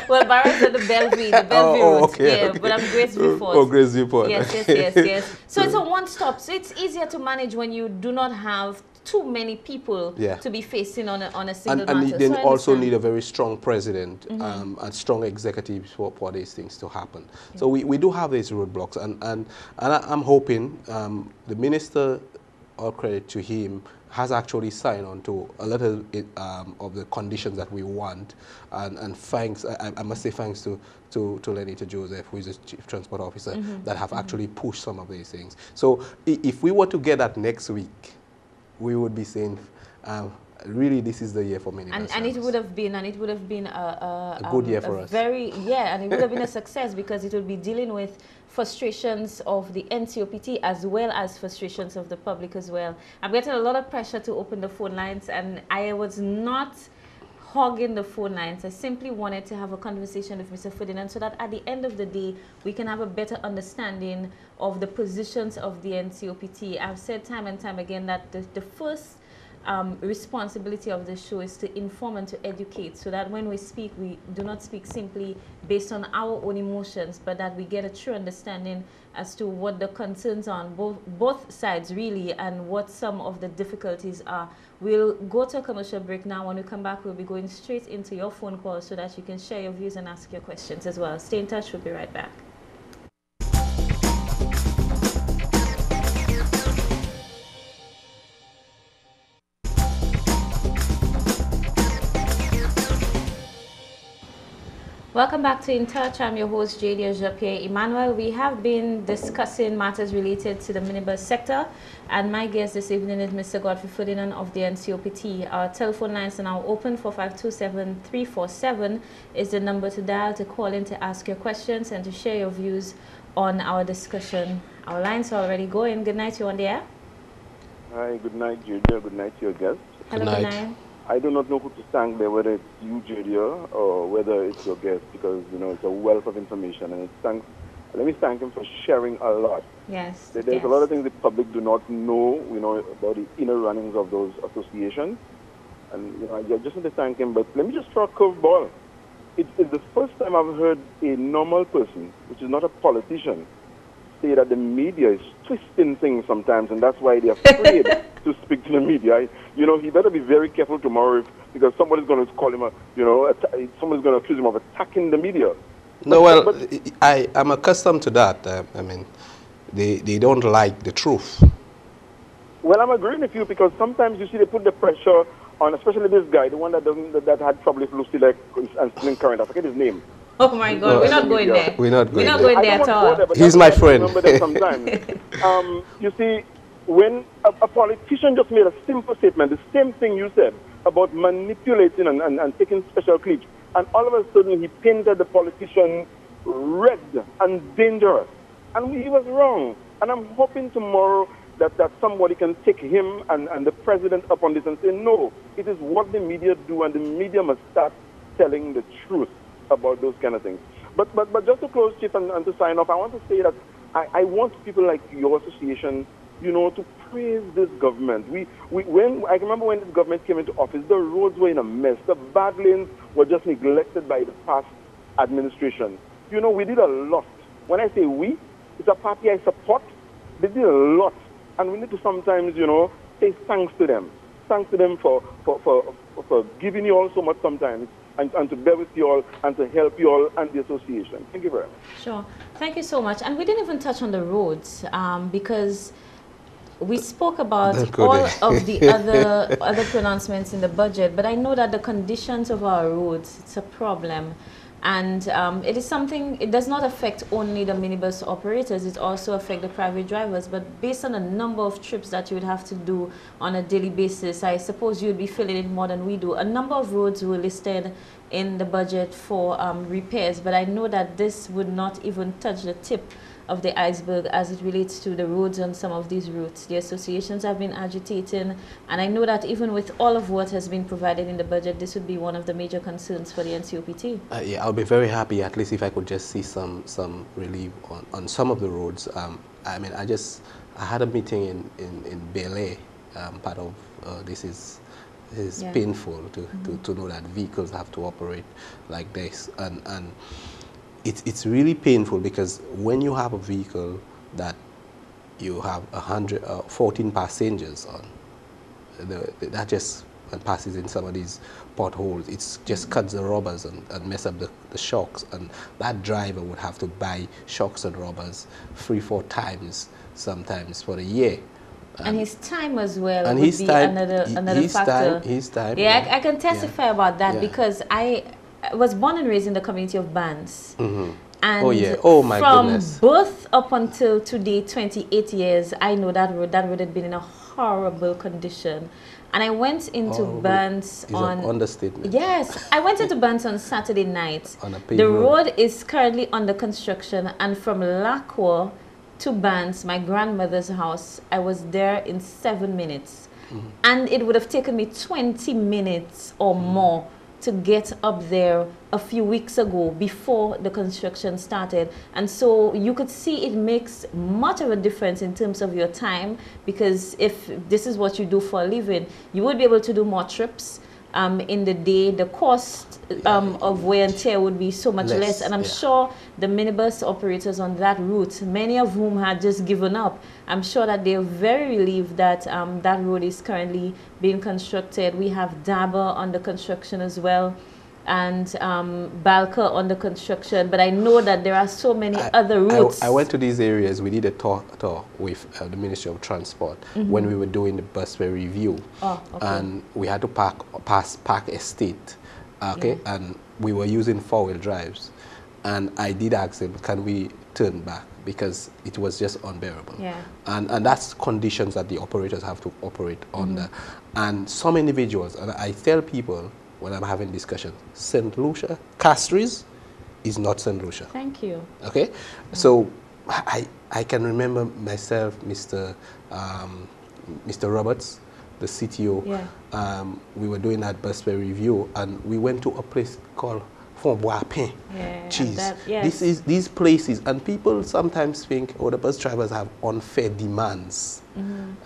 Well, Barra's at the Bellevue route. Okay, yeah, but I'm Grace Viewport. Oh, Grace Viewport. Yes. So it's a one-stop. So it's easier to manage when you do not have too many people to be facing on a single matter. And you then also need a very strong president and strong executives for these things to happen. So we do have these roadblocks, and I'm hoping the minister, all credit to him, has actually signed on to a lot of the conditions that we want, and thanks, I must say thanks to Lenita Joseph, who is the Chief Transport Officer, that have actually pushed some of these things. So if we were to get that next week, we would be saying, really this is the year for many. And it would have been a good year for us. And it would have been a success because it would be dealing with frustrations of the Ncopt as well as frustrations of the public as well. I'm getting a lot of pressure to open the phone lines, and I was not hogging the phone lines. I simply wanted to have a conversation with Mr. Ferdinand so that at the end of the day, we can have a better understanding of the positions of the Ncopt. I've said time and time again that the first responsibility of the show is to inform and to educate, so that when we speak, we do not speak simply based on our own emotions, but that we get a true understanding as to what the concerns are on both sides really, and what some of the difficulties are. We'll go to a commercial break now. When we come back, we'll be going straight into your phone calls so that you can share your views and ask your questions as well. Stay in touch. We'll be right back. Welcome back to In Touch. I'm your host, Jadia Japierre Emmanuel. We have been discussing matters related to the minibus sector, and my guest this evening is Mr. Godfrey Ferdinand of the Ncopt. Our telephone lines are now open. 4527-347 is the number to dial to call in to ask your questions and to share your views on our discussion. Our lines are already going. Good night, you on the air. Hi, good night, Jadia. Good night to your guest. Hello, good night. I do not know who to thank there, whether it's you, Jadia, or whether it's your guest, because, you know, it's a wealth of information. And let me thank him for sharing a lot. Yes. There's a lot of things the public do not know, you know, about the inner runnings of those associations. And, you know, I just want to thank him. But let me just throw a curveball. It's the first time I've heard a normal person, which is not a politician, say that the media is twisting things sometimes, and that's why they're afraid to speak to the media. You know, he better be very careful tomorrow because somebody's going to call him someone's going to accuse him of attacking the media. I'm accustomed to that. I mean, they don't like the truth. Well, I'm agreeing with you because sometimes you see they put the pressure on, especially this guy, the one that had trouble with Lucy Lake and Spring Current. I forget his name. Oh my God, we're not going there. We're not going there at all. He's my friend. Remember that sometimes. You see, when a politician just made a simple statement, the same thing you said about manipulating and taking special clips, and all of a sudden he painted the politician red and dangerous. And he was wrong. And I'm hoping tomorrow that somebody can take him and the president up on this and say, no, it is what the media do, and the media must start telling the truth about those kind of things. But just to close, Chief, and to sign off, I want to say that I want people like your association, you know, to praise this government. I remember when this government came into office, the roads were in a mess. The bad lanes were just neglected by the past administration. You know, we did a lot. When I say we, it's a party I support. They did a lot. And we need to sometimes, you know, say thanks to them. Thanks to them for giving you all so much sometimes. And to bear with you all and to help you all and the association. Thank you very much. Sure. Thank you so much. And we didn't even touch on the roads because we spoke about all of the other pronouncements in the budget, but I know that the conditions of our roads, it's a problem. And it is something, it does not affect only the minibus operators, it also affects the private drivers. But based on the number of trips that you would have to do on a daily basis, I suppose you would be feeling it more than we do. A number of roads were listed in the budget for repairs, but I know that this would not even touch the tip of the iceberg as it relates to the roads on some of these routes. The associations have been agitating, and I know that even with all of what has been provided in the budget, this would be one of the major concerns for the Ncopt. Yeah, I'll be very happy at least if I could just see some relief on some of the roads. I mean, I had a meeting in Bel-Air. Part of this is painful to know that vehicles have to operate like this, and it's really painful because when you have a vehicle that you have 14 passengers on, that just passes in some of these potholes, it just cuts the rubbers and mess up the shocks, and that driver would have to buy shocks and rubbers 3-4 times sometimes for a year. And his time as well and would be another factor. His time. Yeah, I can testify about that because I was born and raised in the community of Bands. Mm-hmm. And from birth up until today, 28 years, I know that road had been in a horrible condition. And I went into Burns on... An understatement. Yes, I went into Burns on Saturday night. On a paved the road. road is currently under construction, and from Lakwa to Burns, my grandmother's house, I was there in 7 minutes. And it would have taken me 20 minutes or more to get up there a few weeks ago before the construction started. And so you could see it makes much of a difference in terms of your time, because if this is what you do for a living, you would be able to do more trips in the day. The cost of wear and tear would be so much less. And I'm sure the minibus operators on that route, many of whom had just given up, I'm sure that they're very relieved that that road is currently being constructed. We have Daba under construction as well, and Balka under construction, but I know that there are so many other routes. I went to these areas. We did a talk with the Ministry of Transport when we were doing the busway review, and we had to pass Park Estate, and we were using 4-wheel drives, and I did ask them, can we turn back, because it was just unbearable. And that's conditions that the operators have to operate under. And some individuals, and I tell people when I'm having discussions, St. Lucia, Castries is not St. Lucia. Thank you. Okay? So I can remember myself, Mr. Roberts, the CTO, we were doing that busway review, and we went to a place called Font-Bois-Pin. Jeez, these places, and people sometimes think, oh, the bus drivers have unfair demands.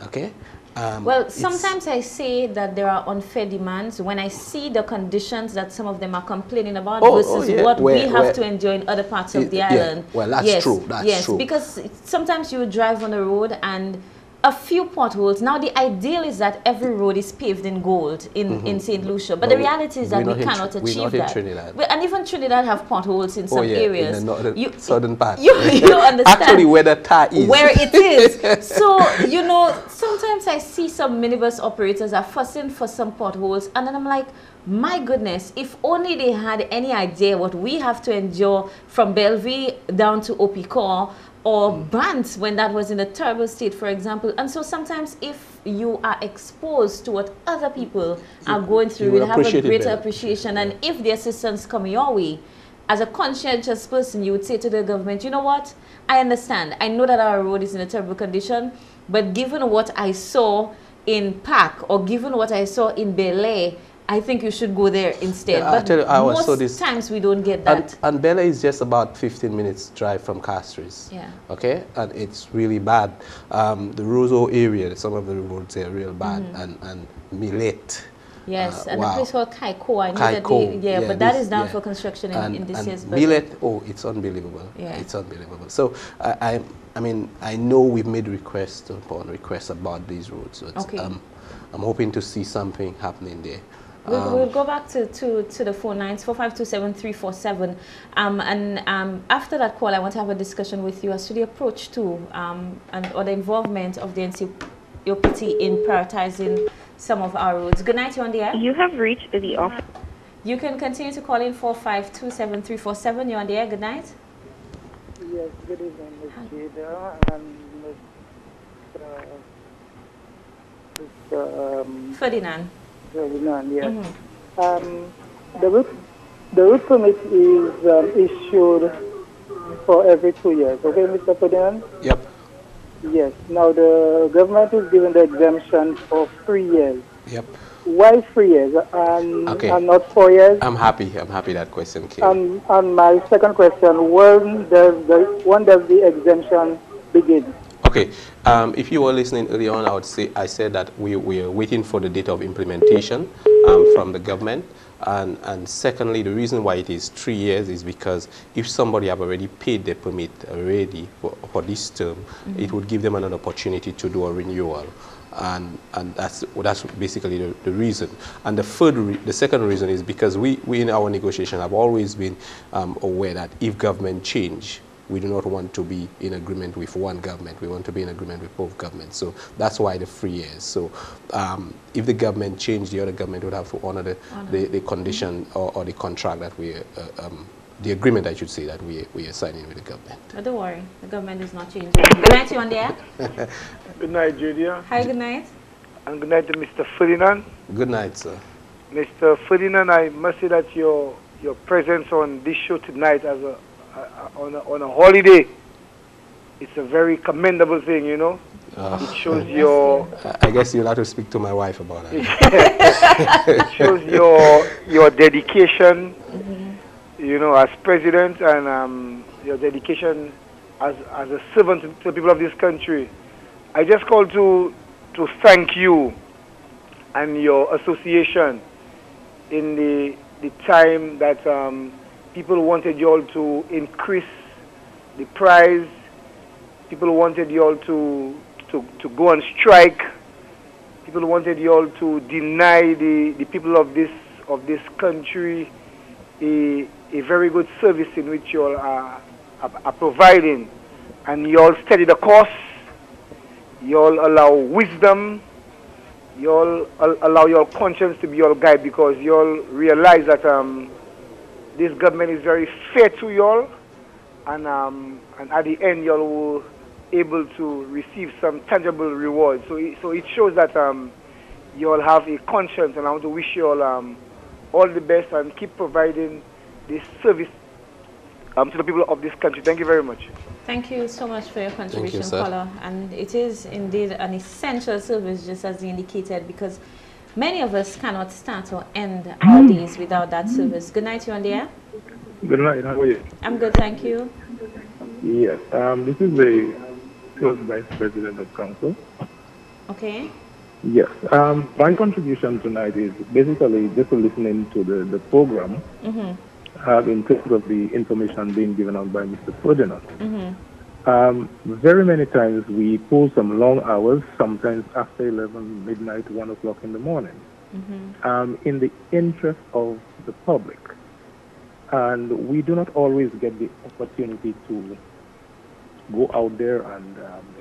Okay? Well, sometimes I say that there are unfair demands when I see the conditions that some of them are complaining about versus what we have to enjoy in other parts of the island. Well, that's true. That's true. Because sometimes you drive on the road and a few potholes. Now, the ideal is that every road is paved in gold in St. Lucia, but the reality is that we cannot achieve that. Trinidad. And even Trinidad have potholes in some areas. In the southern part. You understand. Actually, where the tar is. Where it is. So, you know, sometimes I see some minibus operators are fussing for some potholes, and then I'm like, my goodness, if only they had any idea what we have to endure from Bellevue down to Opicor, or Bant when that was in a terrible state, for example. And so sometimes if you are exposed to what other people are going through, you'll have a greater appreciation. And if the assistance come your way, as a conscientious person, you would say to the government, you know what, I understand. I know that our road is in a terrible condition, but given what I saw in Park, or given what I saw in Bel Air, I think you should go there instead. But most times we don't get that. And Bel Air is just about 15 minutes drive from Castries. Okay? And it's really bad. The Roseau area, some of the roads are real bad. And Millet. Yes, and a place called Kaiko. I know that but that is down for construction in this year's budget. Millet, it's unbelievable. It's unbelievable. So I mean, I know we've made requests upon requests about these roads. But, I'm hoping to see something happening there. We'll go back to the phone lines, 4527347. And after that call, I want to have a discussion with you as to the approach to or the involvement of the NCOPT in prioritizing some of our roads. Good night, you're on the air. You have reached the office. You can continue to call in 4527347. You're on the air. Good night. Yes, good evening, Ms. Jada and Mr. Ferdinand. Ferdinand, yes. The route permit is issued for every 2 years. Okay, Mr. Ferdinand? Yep. Yes. Now the government is giving the exemption for 3 years. Yep. Why 3 years and not 4 years? I'm happy that question came. And my second question, when does the exemption begin? Okay, if you were listening earlier on, I said that we are waiting for the date of implementation from the government. And secondly, the reason why it is 3 years is because if somebody have already paid their permit already for this term, it would give them another opportunity to do a renewal. And that's basically the reason. And the second reason is because we in our negotiation have always been aware that if government change, we do not want to be in agreement with one government. We want to be in agreement with both governments. So that's why the 3 years. So if the government changed, the other government would have to honor the condition or the contract that the agreement, I should say, that we are signing with the government. But don't worry, the government is not changing. Good night, you on the air. Good night, Julia. Hi, good night. And good night to Mr. Ferdinand. Good night, sir. Mr. Ferdinand, I must say that your presence on this show tonight as on a holiday, it's a very commendable thing, you know. It shows your... I guess you'll have to speak to my wife about that. It shows your dedication, you know, as president, and your dedication as a servant to the people of this country. I just called to thank you and your association in the time that people wanted you all to increase the price. People wanted you all to go on strike. People wanted you all to deny the people of this country a very good service in which you all are providing. And you all steady the course. You all allow wisdom. You all allow your conscience to be your guide, because you all realize that this government is very fair to you all, and at the end you all will able to receive some tangible rewards. So it shows that you all have a conscience, and I want to wish you all the best, and keep providing this service to the people of this country. Thank you very much. Thank you so much for your contribution, caller. And it is indeed an essential service, just as you indicated, because many of us cannot start or end our days without that service. Good night, you're on the air. Good night, how are you? I'm good, thank you. Yes, this is the first Vice President of Council. Okay. Yes, my contribution tonight is basically just listening to the program. In terms of the information being given out by Mr. Ferdinand. Very many times we pull some long hours, sometimes after 11, midnight, 1 o'clock in the morning, in the interest of the public. And we do not always get the opportunity to go out there and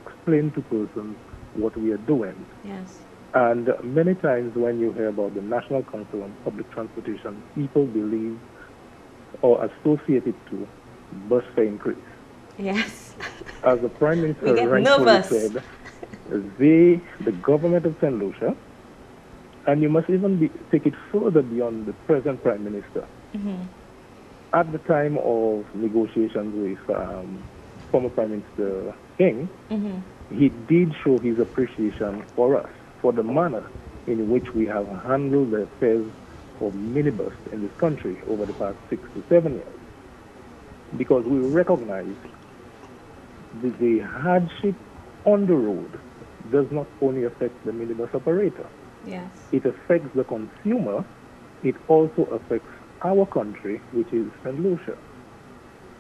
explain to persons what we are doing. Yes. And many times when you hear about the National Council on Public Transportation, people believe or associated to bus fare increase. Yes. As the Prime Minister rightfully said, the government of St. Lucia, and you must even take it further beyond the present Prime Minister. At the time of negotiations with former Prime Minister King, he did show his appreciation for us, for the manner in which we have handled the affairs of minibus in this country over the past 6 to 7 years, because we recognize the hardship on the road does not only affect the minibus operator. Yes. It affects the consumer. It also affects our country, which is St. Lucia.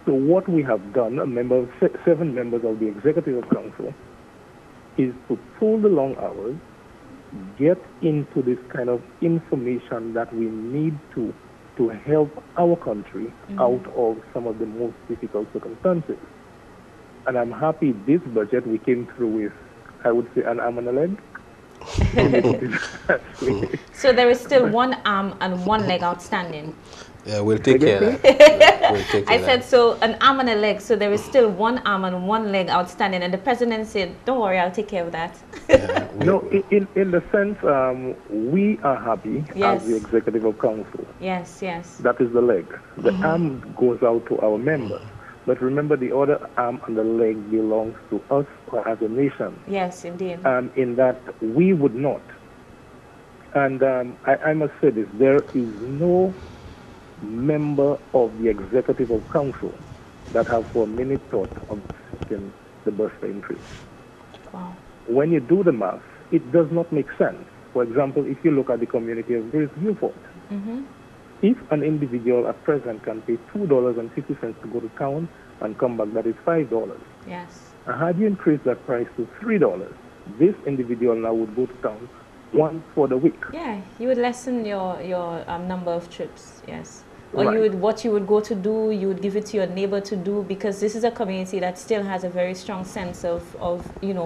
So what we have done, 7 members of the Executive Council, is to pull the long hours, get into this kind of information that we need to help our country out of some of the most difficult circumstances. And I'm happy this budget we came through with, I would say, an arm and a leg. So there is still 1 arm and 1 leg outstanding. Yeah, we'll take care of that. I said, so an arm and a leg, so there is still 1 arm and 1 leg outstanding. And the president said, don't worry, I'll take care of that. No, in the sense, we are happy as the Executive Council. Yes, yes. That is the leg. The arm goes out to our members. But remember, the other arm and the leg belongs to us as a nation. Yes, indeed. In that we would not. And I must say this, there is no member of the Executive Council that have for a minute thought of accepting the bus fare increase. Wow. When you do the math, it does not make sense. For example, if you look at the community of Grace Beaufort, if an individual at present can pay $2.50 to go to town and come back, that is $5. Yes. And had you increased that price to $3, this individual now would go to town once for the week. Yeah, you would lessen your number of trips, yes. Or Right. what you would go to do, you would give it to your neighbor to do, because this is a community that still has a very strong sense of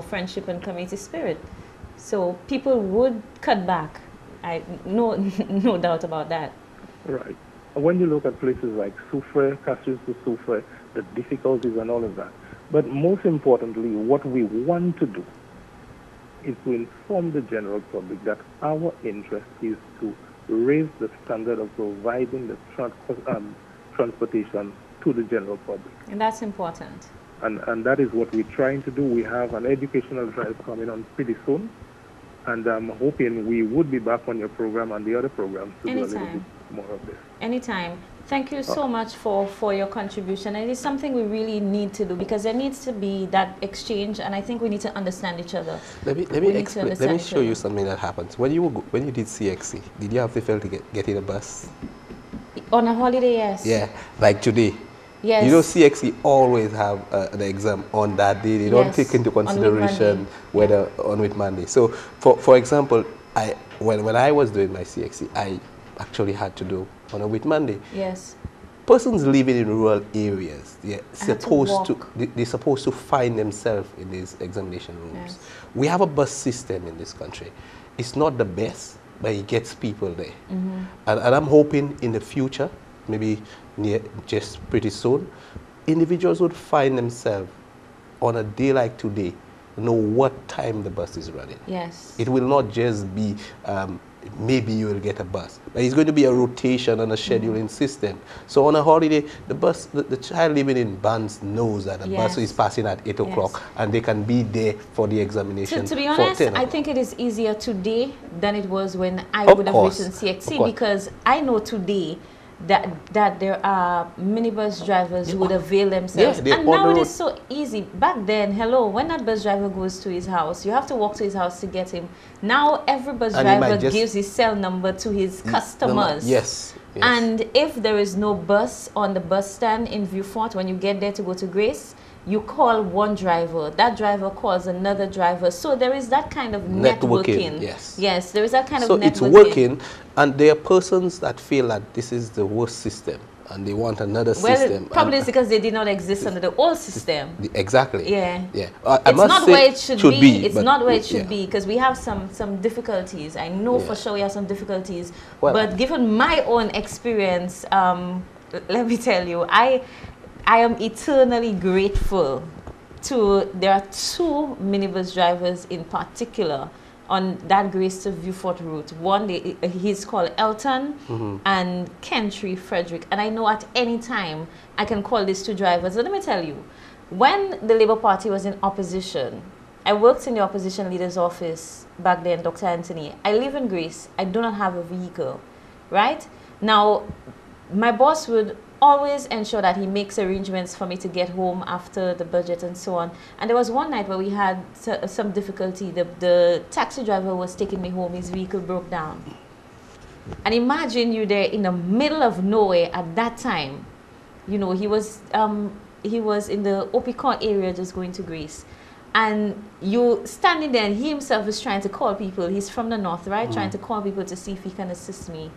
friendship and community spirit. So people would cut back. No doubt about that. Right. When you look at places like Soufre, Castries to Soufre, the difficulties and all of that. But most importantly, what we want to do is to inform the general public that our interest is to raise the standard of providing the transportation to the general public. And that's important. And that is what we're trying to do. We have an educational drive coming on pretty soon. And I'm hoping we would be back on your program and the other programs to do a little bit more of this. Anytime. Thank you so much for your contribution. And it is something we really need to do because there needs to be that exchange, and I think we need to understand each other. Let me show you something that happens. When you did CXC, did you have to fail to get in a bus? On a holiday, yes. Yeah, like today. Yes. You know, CXC always have an exam on that day. They don't take into consideration whether on with Monday. So, for example, when I was doing my CXC, I actually had to do on a with Monday. Yes. Persons living in rural areas, they're supposed to find themselves in these examination rooms. Yes. We have a bus system in this country. It's not the best, but it gets people there. Mm-hmm. And I'm hoping in the future, maybe just pretty soon, individuals would find themselves on a day like today, know what time the bus is running. Yes. It will not just be maybe you will get a bus, but it's going to be a rotation and a scheduling system. So on a holiday, the child living in Bands knows that the bus is passing at 8 o'clock and they can be there for the examination. To be honest, I think it is easier today than it was when I would have written CXC, because I know today that there are minibus drivers who would avail themselves. And now it is so easy. Back then, when that bus driver goes to his house, you have to walk to his house to get him. Now every bus driver gives his cell number to his customers. Yes. And if there is no bus on the bus stand in Viewfort, when you get there to go to Grace, you call one driver, that driver calls another driver. So there is that kind of networking. Yes, there is that kind of networking. So it's working, and there are persons that feel that this is the worst system and they want another system. Well, probably it's because they did not exist under the old system. Exactly. Yeah. Yeah. It's not where it should be. It's not where it should be, because we have some difficulties. I know for sure we have some difficulties. Well, but given my own experience, let me tell you, I am eternally grateful to, there are two minibus drivers in particular on that Grace to Viewfort route. One, he's called Elton and Kentry Frederick. And I know at any time I can call these two drivers. So let me tell you, when the Labour Party was in opposition, I worked in the opposition leader's office back then, Dr. Anthony. I live in Grace. I do not have a vehicle, right? Now, my boss would always ensure that he makes arrangements for me to get home after the budget and so on. And there was one night where we had some difficulty. The taxi driver was taking me home. His vehicle broke down. And imagine you there in the middle of nowhere at that time. You know, he was in the Opicon area just going to Greece. And you standing there, and he himself is trying to call people. He's from the north, right? Trying to call people to see if he can assist me.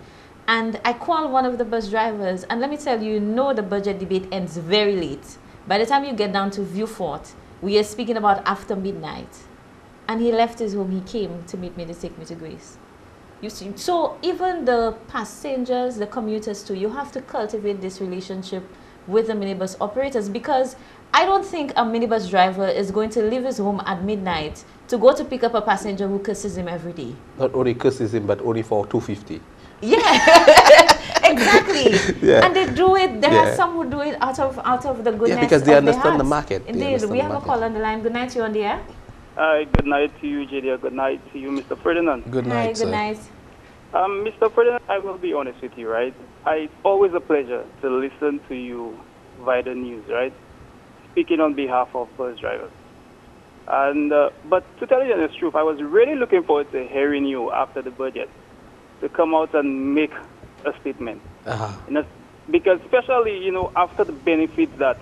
And I called one of the bus drivers, and let me tell you, the budget debate ends very late. By the time you get down to Viewfort, we are speaking about after midnight. And he left his home. He came to meet me to take me to Greece. You see, so even the passengers, the commuters too, you have to cultivate this relationship with the minibus operators, because I don't think a minibus driver is going to leave his home at midnight to go to pick up a passenger who curses him every day. Not only curses him, but only for $2.50. Yeah, exactly. And they do it. There are some who do it out of the goodness. Yeah, because they understand the market. Indeed, we have a call on the line. Good night, you on the air. Hi, good night to you, JD. Good night to you, Mr. Ferdinand. Good night, sir. Good night. Mr. Ferdinand, I will be honest with you, right? It's always a pleasure to listen to you via the news, right? Speaking on behalf of bus drivers. And but to tell you the truth, I was really looking forward to hearing you after the budget to come out and make a statement. Because especially, after the benefits that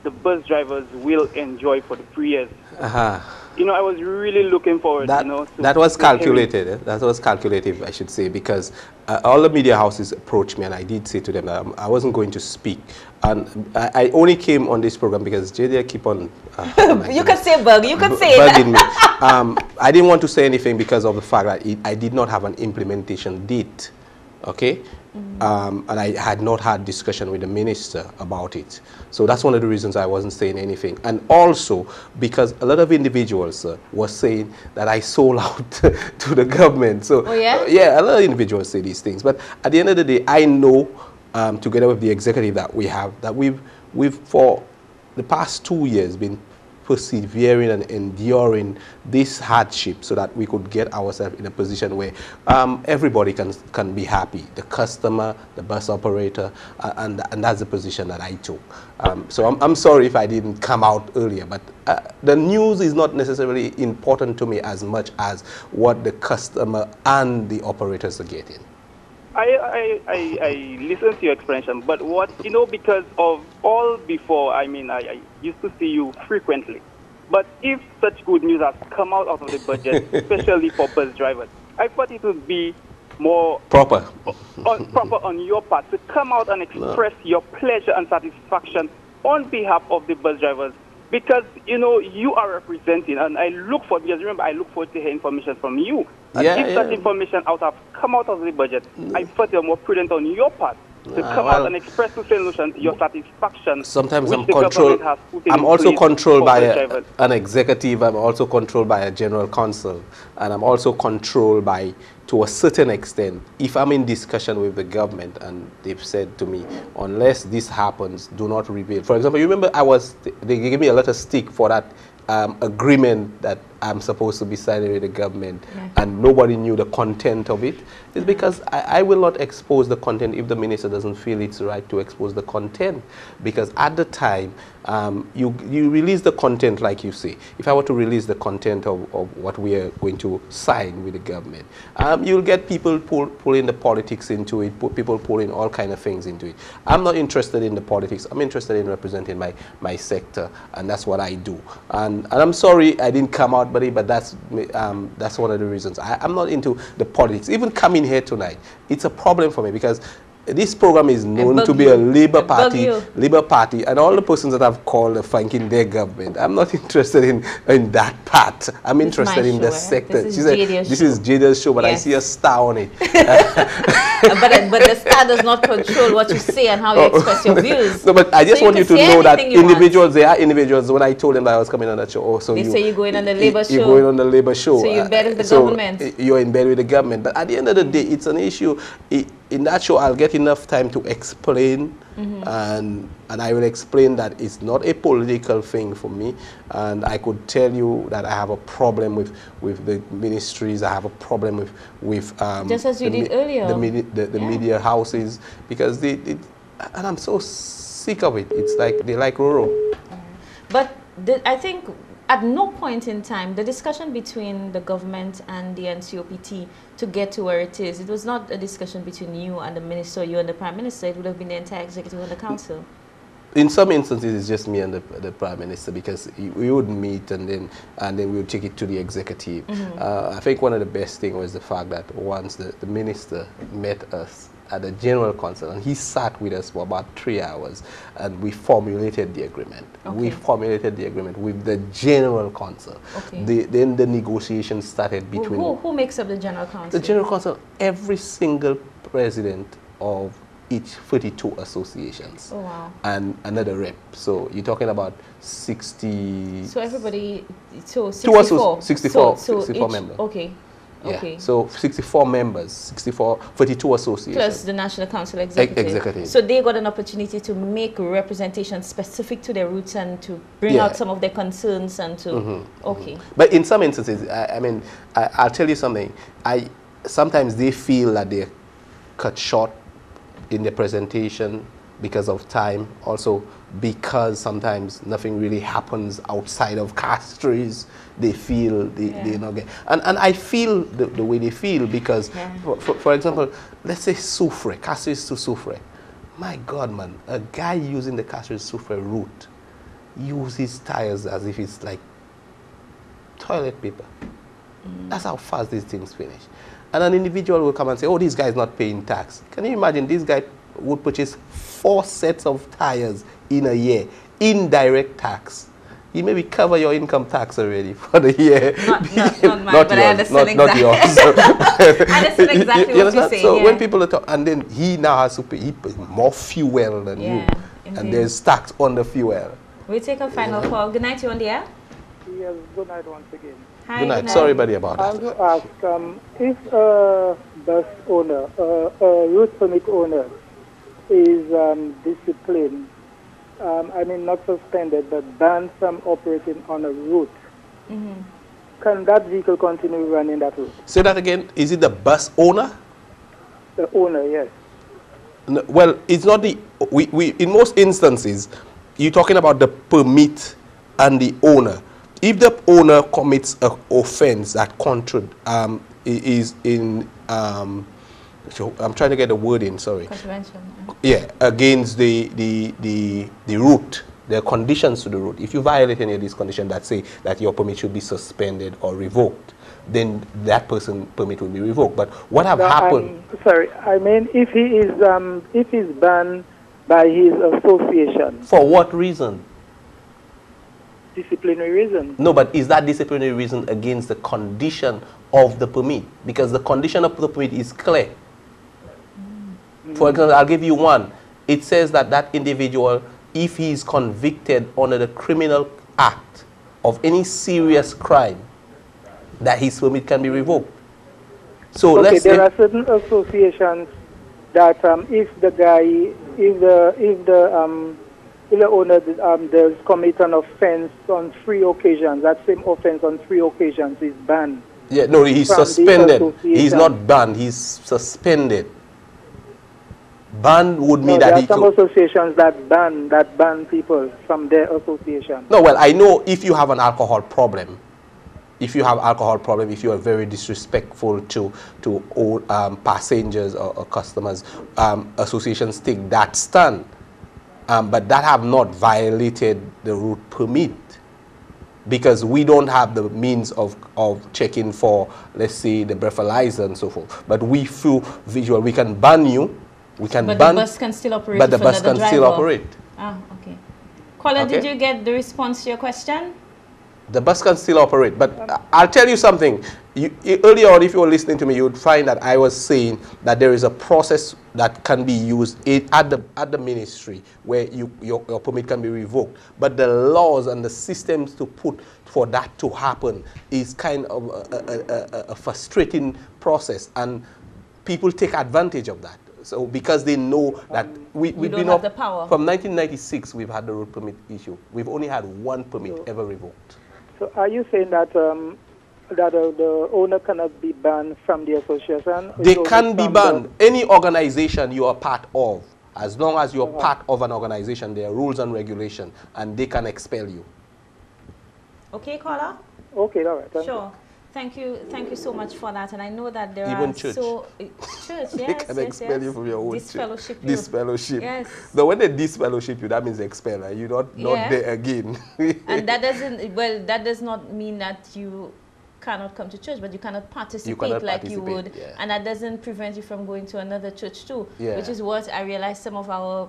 the bus drivers will enjoy for the 3 years. I was really looking forward, to that was calculated. That was calculated, I should say, because all the media houses approached me, and I did say to them that I wasn't going to speak. And I only came on this program because JD keep on... you could say bug. You could say bugging me. I didn't want to say anything because of the fact that I did not have an implementation date okay? And I had not had discussion with the minister about it. So that's one of the reasons I wasn't saying anything. And also because a lot of individuals were saying that I sold out to the government. So yeah, a lot of individuals say these things. But at the end of the day, I know, together with the executive that we have, that we've for the past 2 years been persevering and enduring this hardship so that we could get ourselves in a position where everybody can be happy, the customer, the bus operator, and that's the position that I took. So I'm sorry if I didn't come out earlier, but the news is not necessarily important to me as much as what the customer and the operators are getting. I listened to your explanation, but what, you know, because of all before, I mean, I used to see you frequently. But if such good news has come out of the budget, especially for bus drivers, I thought it would be more proper on your part to come out and express your pleasure and satisfaction on behalf of the bus drivers. Because, you know, you are representing, and I look for, because remember, I look forward to hear information from you. And if such information come out of the budget, I thought you're more prudent on your part to come out and express to solutions your satisfaction. Sometimes I'm also controlled by an executive, I'm also controlled by a general counsel, and I'm also controlled by, to a certain extent, if I'm in discussion with the government and they've said to me, unless this happens, do not reveal. For example, you remember they gave me a lot of stick for that agreement that I'm supposed to be signing with the government, and nobody knew the content of it. It's because I will not expose the content if the minister doesn't feel it's right to expose the content. Because at the time, you release the content, like you say. If I were to release the content of what we are going to sign with the government, you'll get people pulling the politics into it, people pulling all kind of things into it. I'm not interested in the politics. I'm interested in representing my sector, and that's what I do. And I'm sorry I didn't come out, buddy, but that's one of the reasons. I'm not into the politics. Even coming here tonight, it's a problem for me because this program is known to be a Labour Party, and all the persons that I've called are thanking their government. I'm not interested in that part. I'm interested in the sector. This is Jada's show, but I see a star on it. but the star does not control what you say and how you express your views. No, but I just want you to know that individuals, there are individuals, when I told them that I was coming on that show, they say you're going on the Labour show. You're going on the Labour show. So you're in bed with the government. You're in bed with the government. But at the end of the day, it's an issue. In that show, I'll get enough time to explain, and I will explain that it's not a political thing for me, and I could tell you that I have a problem with the ministries. I have a problem with just as you did earlier, the media houses, because and I'm so sick of it. It's like they like Roro. But I think at no point in time, the discussion between the government and the Ncopt to get to where it is, it was not a discussion between you and the minister, you and the prime minister. It would have been the entire executive and the council. In some instances, it's just me and the prime minister, because we would meet and then we would take it to the executive. I think one of the best things was the fact that once the minister met us at the general council, and he sat with us for about 3 hours, and we formulated the agreement. We formulated the agreement with the general council. Then the negotiations started between... Who makes up the general council? The general council, every single president of each 32 associations. Oh, wow. And another rep. So you're talking about 60... So everybody... So 64? 64 members. Okay. Yeah. Okay. So 64 members, 32 associations. Plus the National Council Executive. So they got an opportunity to make representation specific to their roots and to bring out some of their concerns and to... But in some instances, I mean, I'll tell you something. Sometimes they feel that they're cut short in their presentation because of time. Also because sometimes nothing really happens outside of castries. They feel they not get, and I feel the way they feel because, for example, let's say soufre, castries to soufre. My God, man, a guy using the castries soufre route uses tires as if it's like toilet paper. That's how fast these things finish. And an individual will come and say, oh, this guy is not paying tax. Can you imagine this guy would purchase 4 sets of tires in a year, indirect tax? he maybe cover your income tax already for the year. Not mine, but I understand exactly. Not yours. I understand exactly what you're saying. So yeah. when people are talking, and then he now has to pay, he pays more fuel than you. Indeed. And there's tax on the fuel. We'll take a final call. Good night, you on the air? Yes, good night once again. Hi, good night. Sorry, buddy, about that. I want to ask, if a bus owner, a route permit owner is disciplined, I mean not suspended, but banned from operating on a route, can that vehicle continue running that route? Say that again. Is it the bus owner? The owner, yes. No, well, it's not the... We in most instances, you're talking about the permit and the owner. If the owner commits an offense that is in... I'm trying to get the word in, sorry. Contravention. Yeah, against the route, the conditions to the route. If you violate any of these conditions that say that your permit should be suspended or revoked, then that person's permit will be revoked. But what happened? Sorry, I mean if he's banned by his association. For what reason? Disciplinary reason. No, but is that disciplinary reason against the condition of the permit? Because the condition of the permit is clear. For example, I'll give you one. It says that that individual, if he is convicted under the criminal act of any serious crime, that his permit can be revoked. So okay, there are certain associations that if the owner does commit an offense on 3 occasions, that same offense on 3 occasions is banned. Yeah, no, he's suspended. He's not banned. He's suspended. Banned would mean that there are some associations that ban people from their association. No, well, I know if you have an alcohol problem, if you are very disrespectful to passengers or customers, associations take that stand. But that have not violated the route permit, because we don't have the means of checking for, let's say, the breathalyzer and so forth. But we feel visual. We can ban you. We can ban. But the bus can still operate. But the bus can still operate. Ah, okay. Caller, did you get the response to your question? The bus can still operate. But I'll tell you something. Earlier on, if you were listening to me, you would find that I was saying that there is a process that can be used at the ministry where your permit can be revoked. But the laws and the systems to put for that to happen is kind of a frustrating process, and people take advantage of that. So because they know that we've been have the power. From 1996, we've had the road permit issue. We've only had one permit ever revoked. So are you saying that the owner cannot be banned from the association? They can be banned. Any organization you are part of, as long as you're part of an organization, there are rules and regulations, and they can expel you. Okay, caller? Okay, all right. Sure. Thank you so much for that. And I know that there Even are church. Church, yes. They can expel you from your own disfellowship church. Disfellowship. Yes. So when they disfellowship you, that means expel. You're not there again. And that does not mean that you cannot come to church, but you cannot participate you would. Yeah. And that doesn't prevent you from going to another church too, yeah. which is what I realized some of our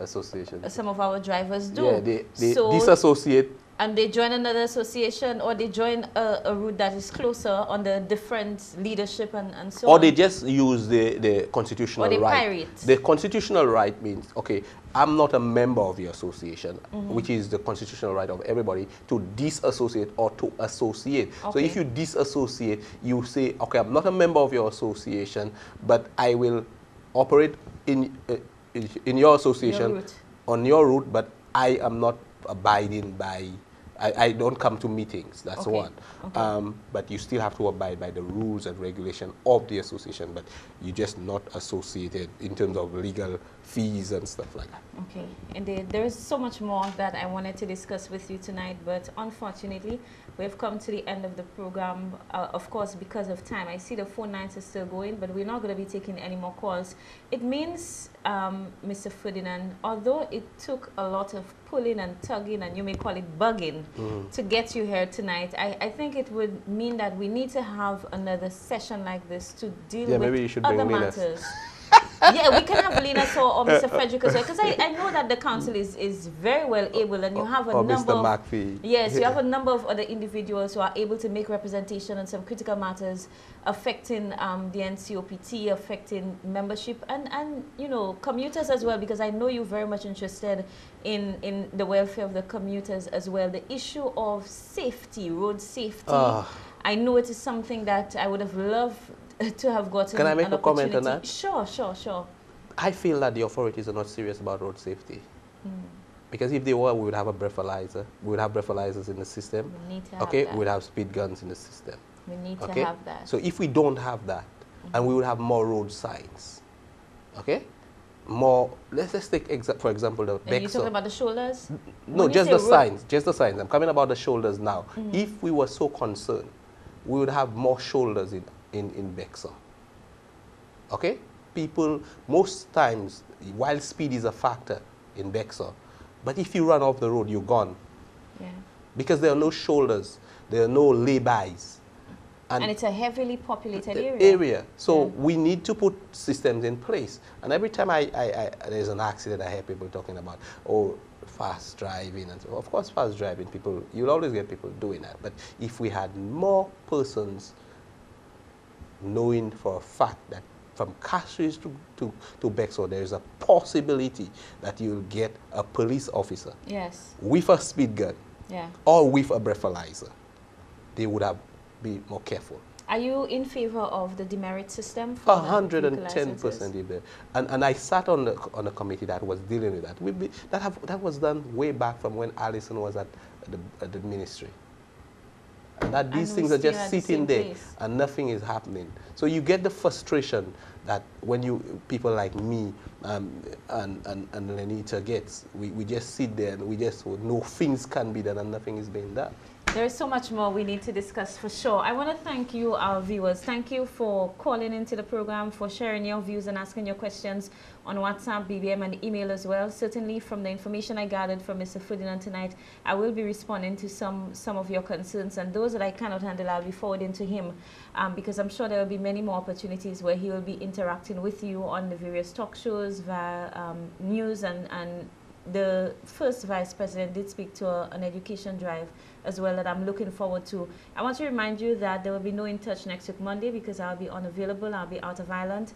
associations, some of our drivers do. Yeah, they disassociate. And they join another association, or they join a route that is closer under different leadership and so on. Or they just use the constitutional right. Or they pirate. The constitutional right means, okay, I'm not a member of your association, which is the constitutional right of everybody to disassociate or to associate. Okay. So if you disassociate, you say, okay, I'm not a member of your association, but I will operate in your association, on your route, but I am not abiding by, I don't come to meetings, that's one. Okay. But you still have to abide by the rules and regulation of the association, but you're just not associated in terms of legal fees and stuff like that. Okay, indeed. There is so much more that I wanted to discuss with you tonight, but unfortunately, we've come to the end of the program, of course, because of time. I see the phone lines are still going, but we're not going to be taking any more calls. It means, Mr. Ferdinand, although it took a lot of pulling and tugging, and you may call it bugging, to get you here tonight, I think it would mean that we need to have another session like this to deal with other matters. Yeah, we can have Lena or Mr. Frederick as well, because I know that the council is very well able, and you have a number Mr. of McPhee. Yes, you have a number of other individuals who are able to make representation on some critical matters affecting the NCOPT, affecting membership, and you know, commuters as well, because I know you're very much interested in the welfare of the commuters as well. The issue of safety, road safety, I know it is something that I would have loved to have gotten. Can I make a comment on that? Sure, sure, sure. I feel that the authorities are not serious about road safety. Because if they were, we would have a breathalyzer. We would have breathalyzers in the system. We need to have okay, that. we would have speed guns in the system. We need to okay? have that. So if we don't have that, and we would have more road signs, okay? More, let's take, for example, the Bexar. Are you talking about the shoulders? No, just the signs, just the signs. I'm coming about the shoulders now. If we were so concerned, we would have more shoulders in Bexar. Okay? People, most times, while speed is a factor in Bexar, but if you run off the road, you're gone. Yeah. Because there are no shoulders, there are no lay-bys. And it's a heavily populated area. So we need to put systems in place. And every time there's an accident, I hear people talking about, oh, fast driving. And so, of course, fast driving, people, you'll always get people doing that. But if we had more persons knowing for a fact that from Castries to Bexar, there is a possibility that you'll get a police officer with a speed gun or with a breathalyzer, they would have be more careful. Are you in favor of the demerit system? 110%. And I sat on a committee that was dealing with that. That was done way back from when Alison was at the ministry. And that these things are just sitting there and nothing is happening. So you get the frustration that when people like me and Lenita gets, we just sit there and we just know things can be done and nothing is being done. There is so much more we need to discuss for sure. I want to thank you, our viewers. Thank you for calling into the program, for sharing your views and asking your questions on WhatsApp, BBM, and email as well. Certainly, from the information I gathered from Mr. Ferdinand tonight, I will be responding to some of your concerns, and those that I cannot handle, I'll be forwarding to him, because I'm sure there will be many more opportunities where he will be interacting with you on the various talk shows, via news, and the first Vice President did speak to an education drive as well that I'm looking forward to. I want to remind you that there will be no In Touch next week Monday because I'll be unavailable. I'll be out of Ireland.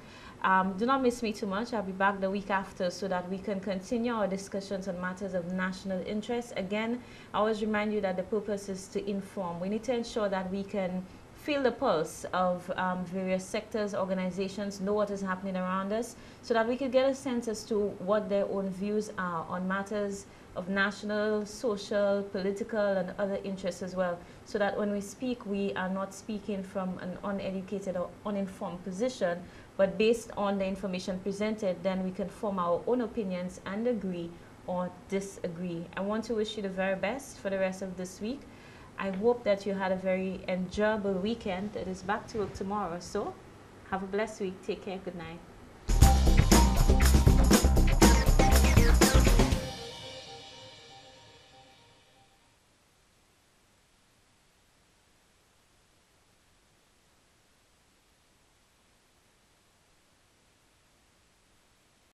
Do not miss me too much. I'll be back the week after so that we can continue our discussions on matters of national interest. Again, I always remind you that the purpose is to inform. We need to ensure that we can feel the pulse of various sectors, organizations, know what is happening around us, so that we can get a sense as to what their own views are on matters of national, social, political, and other interests as well, so that when we speak, we are not speaking from an uneducated or uninformed position, but based on the information presented, then we can form our own opinions and agree or disagree. I want to wish you the very best for the rest of this week. I hope that you had a very enjoyable weekend. It is back to work tomorrow, so have a blessed week. Take care. Good night.